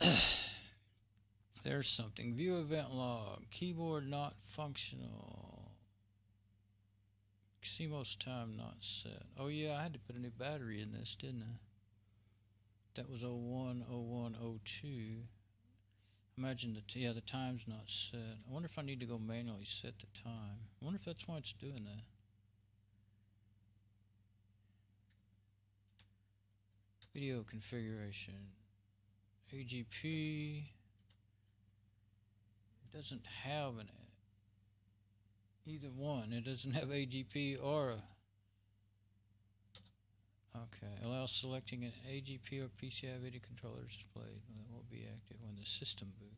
it. There's something. View event log. Keyboard not functional. CMOS time not set. Oh yeah, I had to put a new battery in this, didn't I? That was 01, 01, 02. Imagine the time's not set. I wonder if I need to go manually set the time. I wonder if that's why it's doing that. Video configuration. AGP. It doesn't have either one. It doesn't have AGP or a... Okay, allow selecting an AGP or PCI video controller displayed. That will be active when the system boots.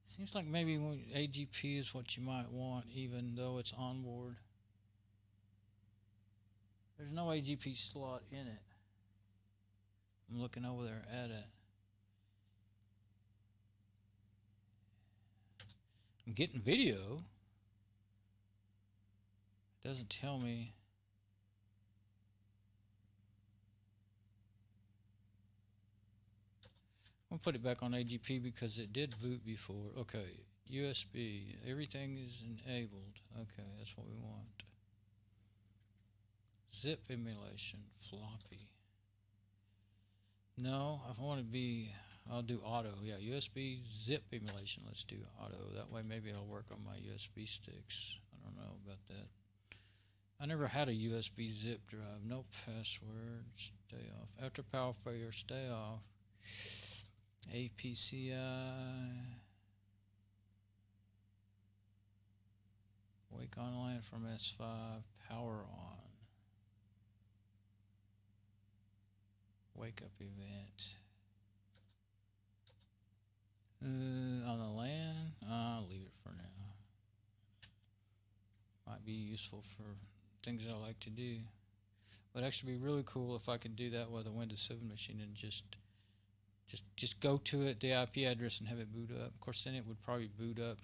Seems like maybe AGP is what you might want, even though it's onboard. There's no AGP slot in it. I'm looking over there at it. I'm getting video. It doesn't tell me. I'll put it back on AGP because it did boot before. Okay, USB. Everything is enabled. Okay, that's what we want. Zip emulation. Floppy. No, I want to be... I'll do auto. Yeah, USB zip emulation. Let's do auto. That way maybe I'll work on my USB sticks. I don't know about that. I never had a USB zip drive. No password. Stay off. After power failure, stay off. APCI. Wake online from S5. Power on. wake up event. On the LAN, I'll leave it for now. Might be useful for things I like to do. Would actually be really cool if I could do that with a Windows 7 machine and just go to it, the IP address, and have it boot up. Of course, then it would probably boot up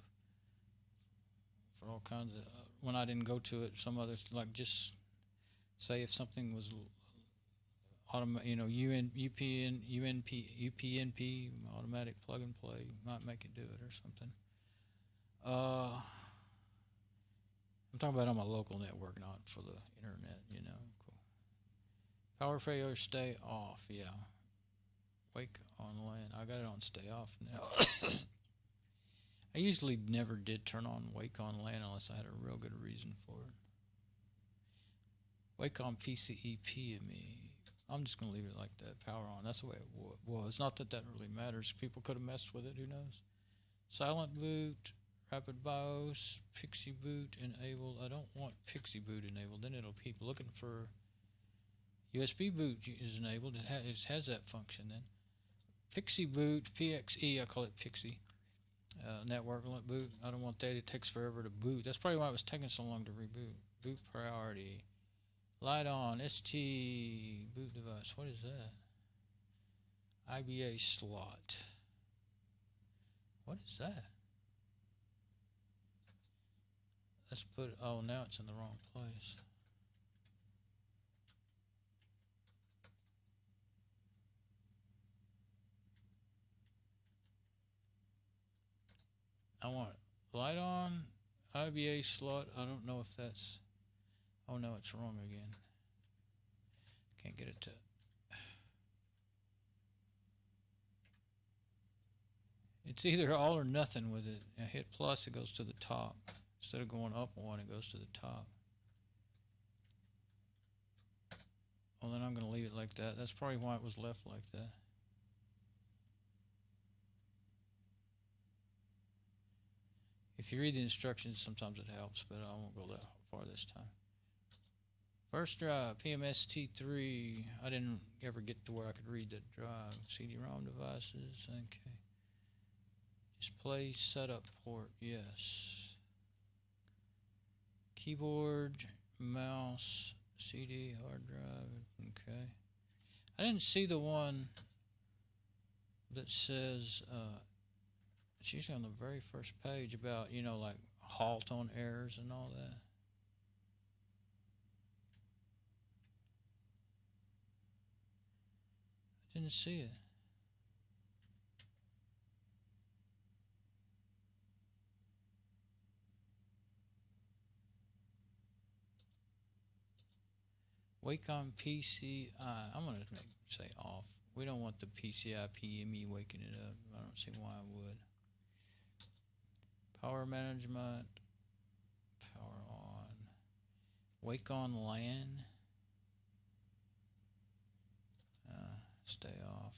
for all kinds of. When I didn't go to it, some other, like, just say if something was UPnP, automatic plug and play, might make it do it or something. I'm talking about on my local network, not for the internet, you know. Cool. Power failure, stay off, yeah. Wake on LAN. I got it on stay off now. I usually never did turn on wake on LAN unless I had a real good reason for it. Wake on PCEPME. I'm just going to leave it like that. Power on. That's the way it was. Not that that really matters. People could have messed with it. Who knows? Silent boot. Rapid BIOS. Pixie boot enabled. I don't want Pixie boot enabled. Then it'll keep looking for USB boot is enabled. It has that function then. Pixie boot. PXE. I call it Pixie. Network boot. I don't want that. It takes forever to boot. That's probably why it was taking so long to reboot. Boot priority. Light on, ST, boot device, what is that? IBA slot. What is that? Let's put, oh, now it's in the wrong place. I want light on, IBA slot. I don't know if that's, oh no, it's wrong again. Can't get it to. It's either all or nothing with it. I hit plus, it goes to the top. Instead of going up one, it goes to the top. Well, then I'm going to leave it like that. That's probably why it was left like that. If you read the instructions, sometimes it helps, but I won't go that far this time. First drive, Pt3. I didn't ever get to where I could read that drive. CD-ROM devices, okay. Display setup port, yes. Keyboard, mouse, CD, hard drive, okay. I didn't see the one that says, it's usually on the very first page about, you know, like halt on errors and all that. Didn't see it. Wake on PCI. I'm going to say off. We don't want the PCI PME waking it up. I don't see why I would. Power management. Power on. Wake on LAN. Stay off.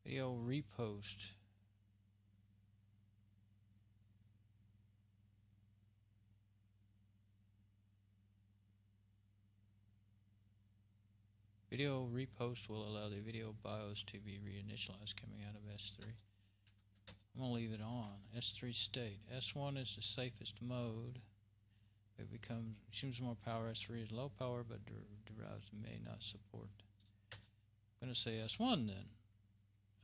Video repost. Video repost will allow the video BIOS to be reinitialized coming out of S3. I'm going to leave it on. S3 state. S1 is the safest mode. It consumes more power. S3 is low power, but derives may not support. I'm going to say S1 then.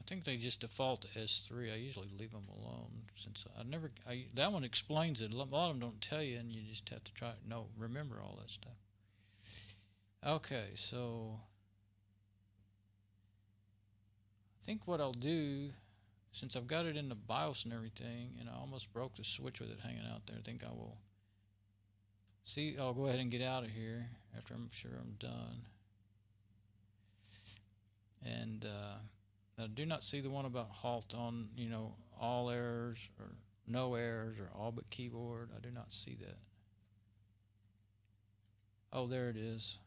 I think they just default to S3. I usually leave them alone since that one explains it. A lot of them don't tell you, and you just have to remember all that stuff. Okay, so I think what I'll do, since I've got it in the BIOS and everything, and I almost broke the switch with it hanging out there, I think I will see. I'll go ahead and get out of here after I'm sure I'm done. And I do not see the one about halt on, you know, all errors or no errors or all but keyboard. I do not see that. Oh, there it is.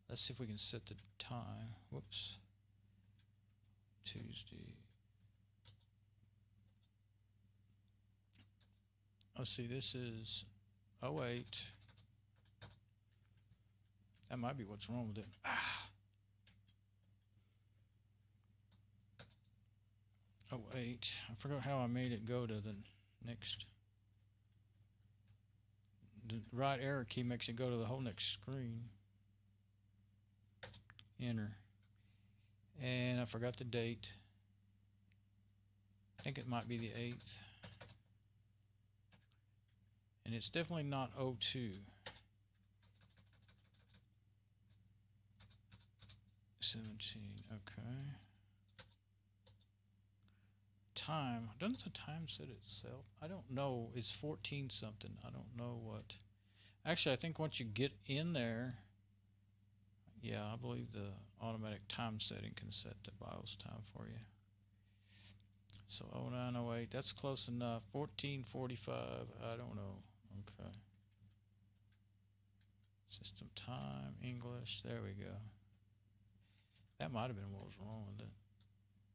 Let's see if we can set the time. Whoops. Tuesday. Oh, see, this is 08. That might be what's wrong with it. Oh wait, I forgot how I made it go to the next. The right arrow key makes it go to the whole next screen. Enter. And I forgot the date. I think it might be the 8th. And it's definitely not 02. 17, okay. Time, doesn't the time set itself? I don't know, it's 14 something, I don't know what. Actually, I think once you get in there, yeah, I believe the automatic time setting can set the BIOS time for you. So 0908, that's close enough. 1445, I don't know. Okay. System time, English, there we go. That might have been what was wrong with it.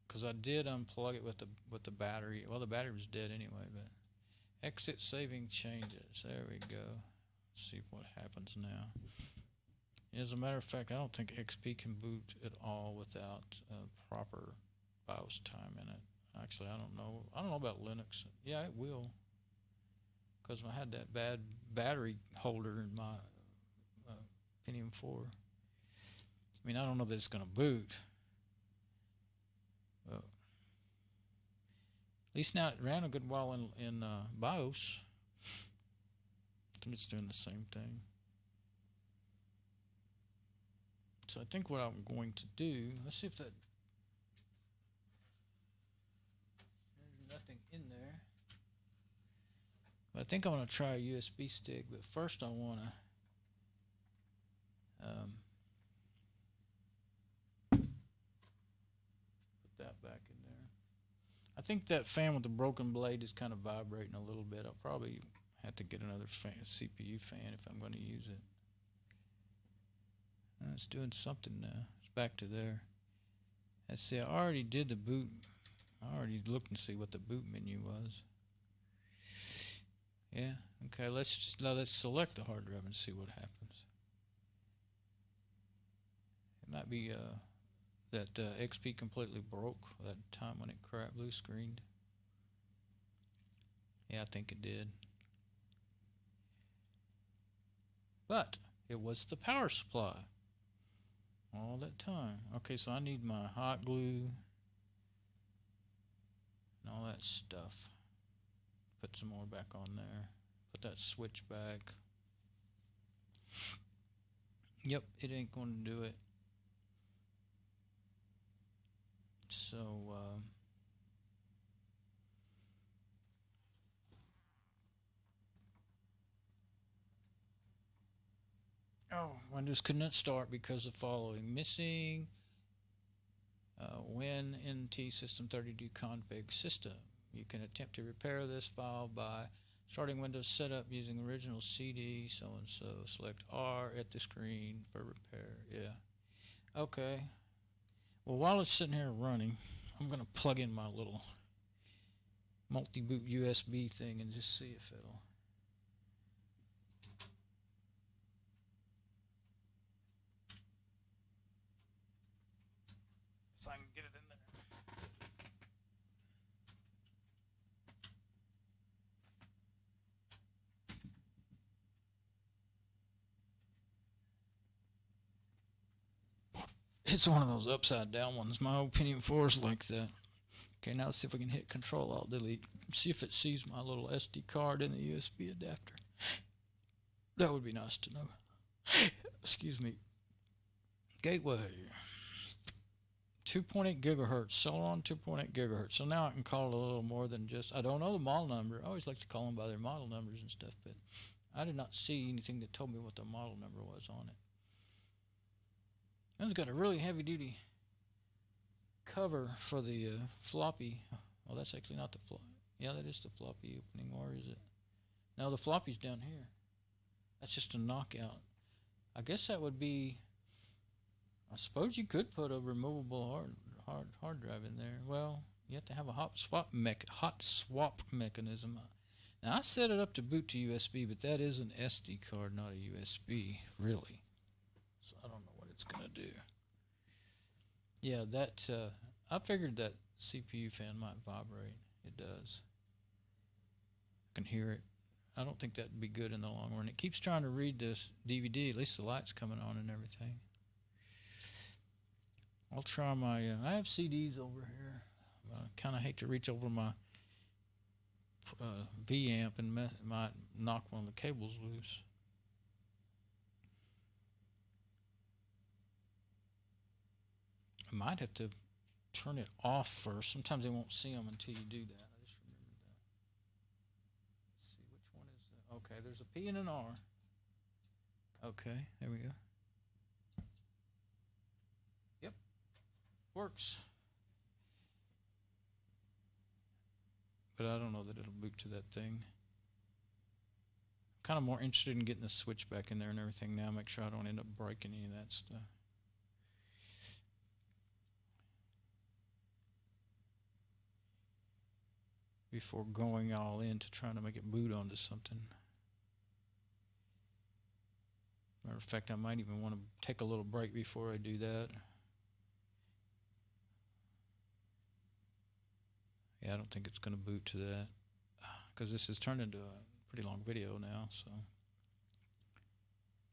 Because I did unplug it with the battery. Well, the battery was dead anyway, but exit saving changes. There we go. Let's see what happens now. As a matter of fact, I don't think XP can boot at all without proper BIOS time in it. Actually, I don't know. I don't know about Linux. Yeah, it will. Because I had that bad battery holder in my Pentium 4. I mean, I don't know that it's going to boot. At least now it ran a good while in BIOS. I think it's doing the same thing. So I think what I'm going to do, let's see if that, there's nothing in there. But I think I'm going to try a USB stick, but first I want to put that back in there. I think that fan with the broken blade is kind of vibrating a little bit. I'll probably have to get another fan, CPU fan, if I'm going to use it. It's doing something now. It's back to there. Let's see, I already did the boot. I already looked and see what the boot menu was. Yeah, okay, let's select the hard drive and see what happens. It might be that XP completely broke that time when it blue screened. Yeah, I think it did. But it was the power supply all that time. Okay, so I need my hot glue and all that stuff. Put some more back on there. Put that switch back. Yep, it ain't going to do it. So, Windows could not start because of following: missing Win NT System 32 config system. You can attempt to repair this file by starting Windows setup using original CD, so and so. Select R at the screen for repair. Yeah. Okay. Well, while it's sitting here running, I'm going to plug in my little multi-boot USB thing and just see if it'll. If I can get it in there. It's one of those upside down ones. My old Pentium 4 is like that. Okay, now let's see if we can hit Control Alt Delete. See if it sees my little SD card in the USB adapter. That would be nice to know. Excuse me. Gateway. 2.8 gigahertz. Celeron 2.8 gigahertz. So now I can call it a little more than just, I don't know the model number. I always like to call them by their model numbers and stuff, but I did not see anything that told me what the model number was on it. And it's got a really heavy duty cover for the floppy. Well, that's actually not the floppy. Yeah, that is the floppy opening. Or is it? No, the floppy's down here. That's just a knockout. I guess that would be. I suppose you could put a removable hard drive in there. Well, you have to have a hot swap mechanism. Now I set it up to boot to USB, but that is an SD card, not a USB, really. So I don't know what it's gonna do. Yeah, that I figured that CPU fan might vibrate. It does. I can hear it. I don't think that'd be good in the long run. It keeps trying to read this DVD. At least the light's coming on and everything. I'll try my... I have CDs over here. I kind of hate to reach over my V amp and might knock one of the cables loose. I might have to turn it off first. Sometimes they won't see them until you do that. I just remembered that. Let's see, which one is that? Okay, there's a P and an R. Okay, there we go. Yep, works. But I don't know that it'll boot to that thing. Kind of more interested in getting the switch back in there and everything now. Make sure I don't end up breaking any of that stuff. Before going all into trying to make it boot onto something. Matter of fact, I might even want to take a little break before I do that. Yeah, I don't think it's going to boot to that because this has turned into a pretty long video now, so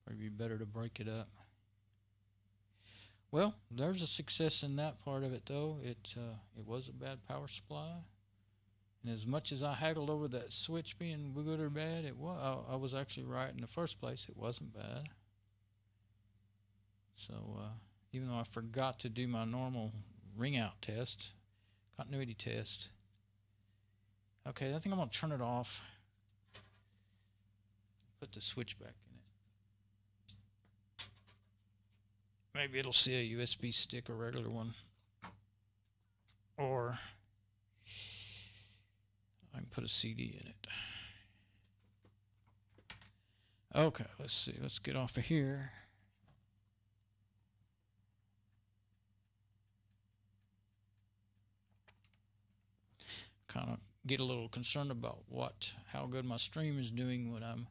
probably be better to break it up. Well, there's a success in that part of it, though. It was a bad power supply. And as much as I haggled over that switch being good or bad, I was actually right in the first place. It wasn't bad. So even though I forgot to do my normal ring out test, continuity test. Okay, I think I'm going to turn it off. Put the switch back in it. Maybe it'll see a USB stick, a regular one. Or I can put a CD in it. Okay, let's see. Let's get off of here. Kind of get a little concerned about how good my stream is doing when I'm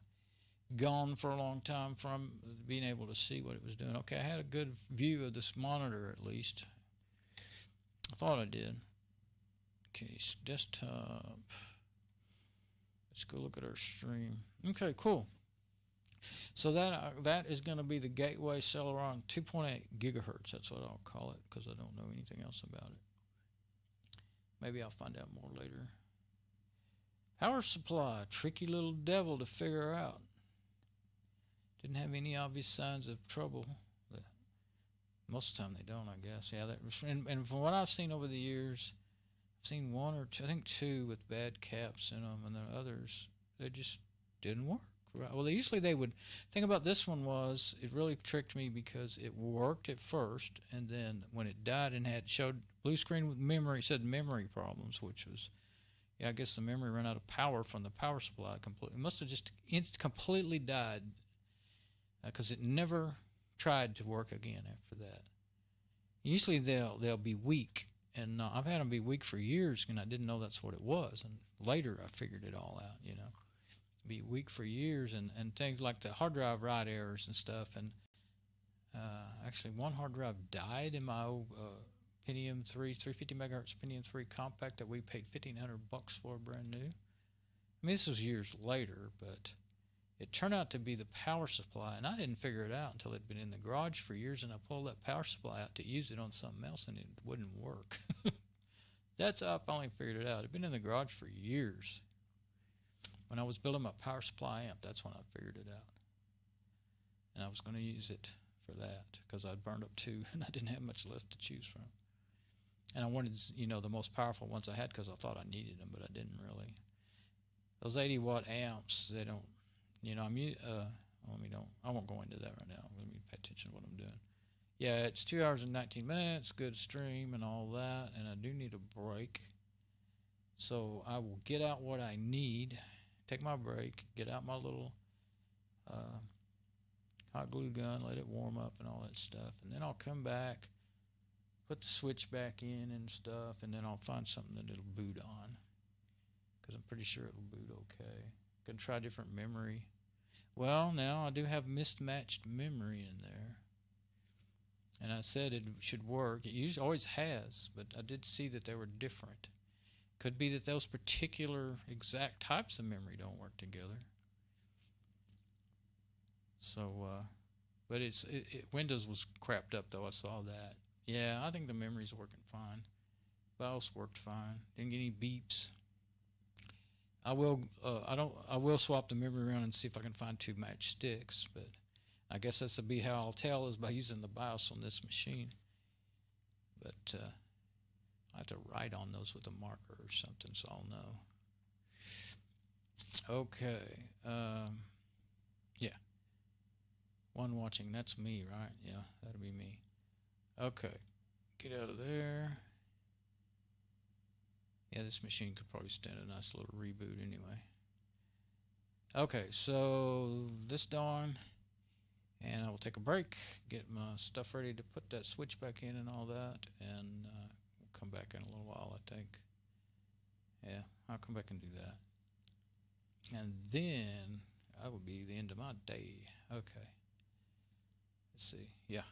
gone for a long time from being able to see what it was doing. Okay, I had a good view of this monitor at least. I thought I did. Okay, desktop. Let's go look at our stream. Okay, cool. So that is going to be the Gateway Celeron 2.8 gigahertz. That's what I'll call it because I don't know anything else about it. Maybe I'll find out more later. Power supply, tricky little devil to figure out. Didn't have any obvious signs of trouble. Most of the time they don't, I guess. Yeah, and from what I've seen over the years, I've seen one or two, I think two with bad caps in them, and then others, they just didn't work. Right. Well, they would. Thing about this one was, it really tricked me because it worked at first, and then when it died and showed blue screen with memory, it said memory problems, which was, yeah, I guess the memory ran out of power from the power supply completely. It must have just completely died because it never tried to work again after that. Usually they'll be weak. And I've had them be weak for years, and I didn't know that's what it was. And later I figured it all out, you know. Be weak for years, and things like the hard drive write errors and stuff. And actually, one hard drive died in my old Pentium 3, 350 megahertz Pentium 3 compact that we paid $1,500 for brand new. I mean, this was years later, but it turned out to be the power supply, and I didn't figure it out until it'd been in the garage for years, and I pulled that power supply out to use it on something else, and it wouldn't work. That's how I finally figured it out. It'd been in the garage for years. When I was building my power supply amp, that's when I figured it out. And I was going to use it for that because I'd burned up two, and I didn't have much left to choose from. And I wanted, the most powerful ones I had because I thought I needed them, but I didn't really. Those 80-watt amps, they don't. I won't go into that right now. Let me pay attention to what I'm doing. Yeah, it's 2 hours and 19 minutes, good stream and all that, and I do need a break. So I will get out what I need, take my break, get out my little hot glue gun, let it warm up and all that stuff, and then I'll come back, put the switch back in and stuff, and then I'll find something that it'll boot on because I'm pretty sure it'll boot okay. Can try different memory. Well, now I do have mismatched memory in there. And I said it should work. It usually always has, but I did see that they were different. Could be that those particular exact types of memory don't work together. So, but Windows was crapped up though. I saw that. Yeah, I think the memory's working fine. BIOS worked fine. Didn't get any beeps. I will swap the memory around and see if I can find 2 match sticks, but I guess that's to be how I'll tell is by using the BIOS on this machine. But I have to write on those with a marker or something, so I'll know. Okay. Yeah. One watching, that's me, right? Yeah, that'll be me. Okay. Get out of there. Yeah, this machine could probably stand a nice little reboot anyway. Okay, so this done, and I will take a break, get my stuff ready to put that switch back in and all that, and we'll come back in a little while, I think. Yeah, I'll come back and do that. And then that will be the end of my day. Okay. Let's see. Yeah,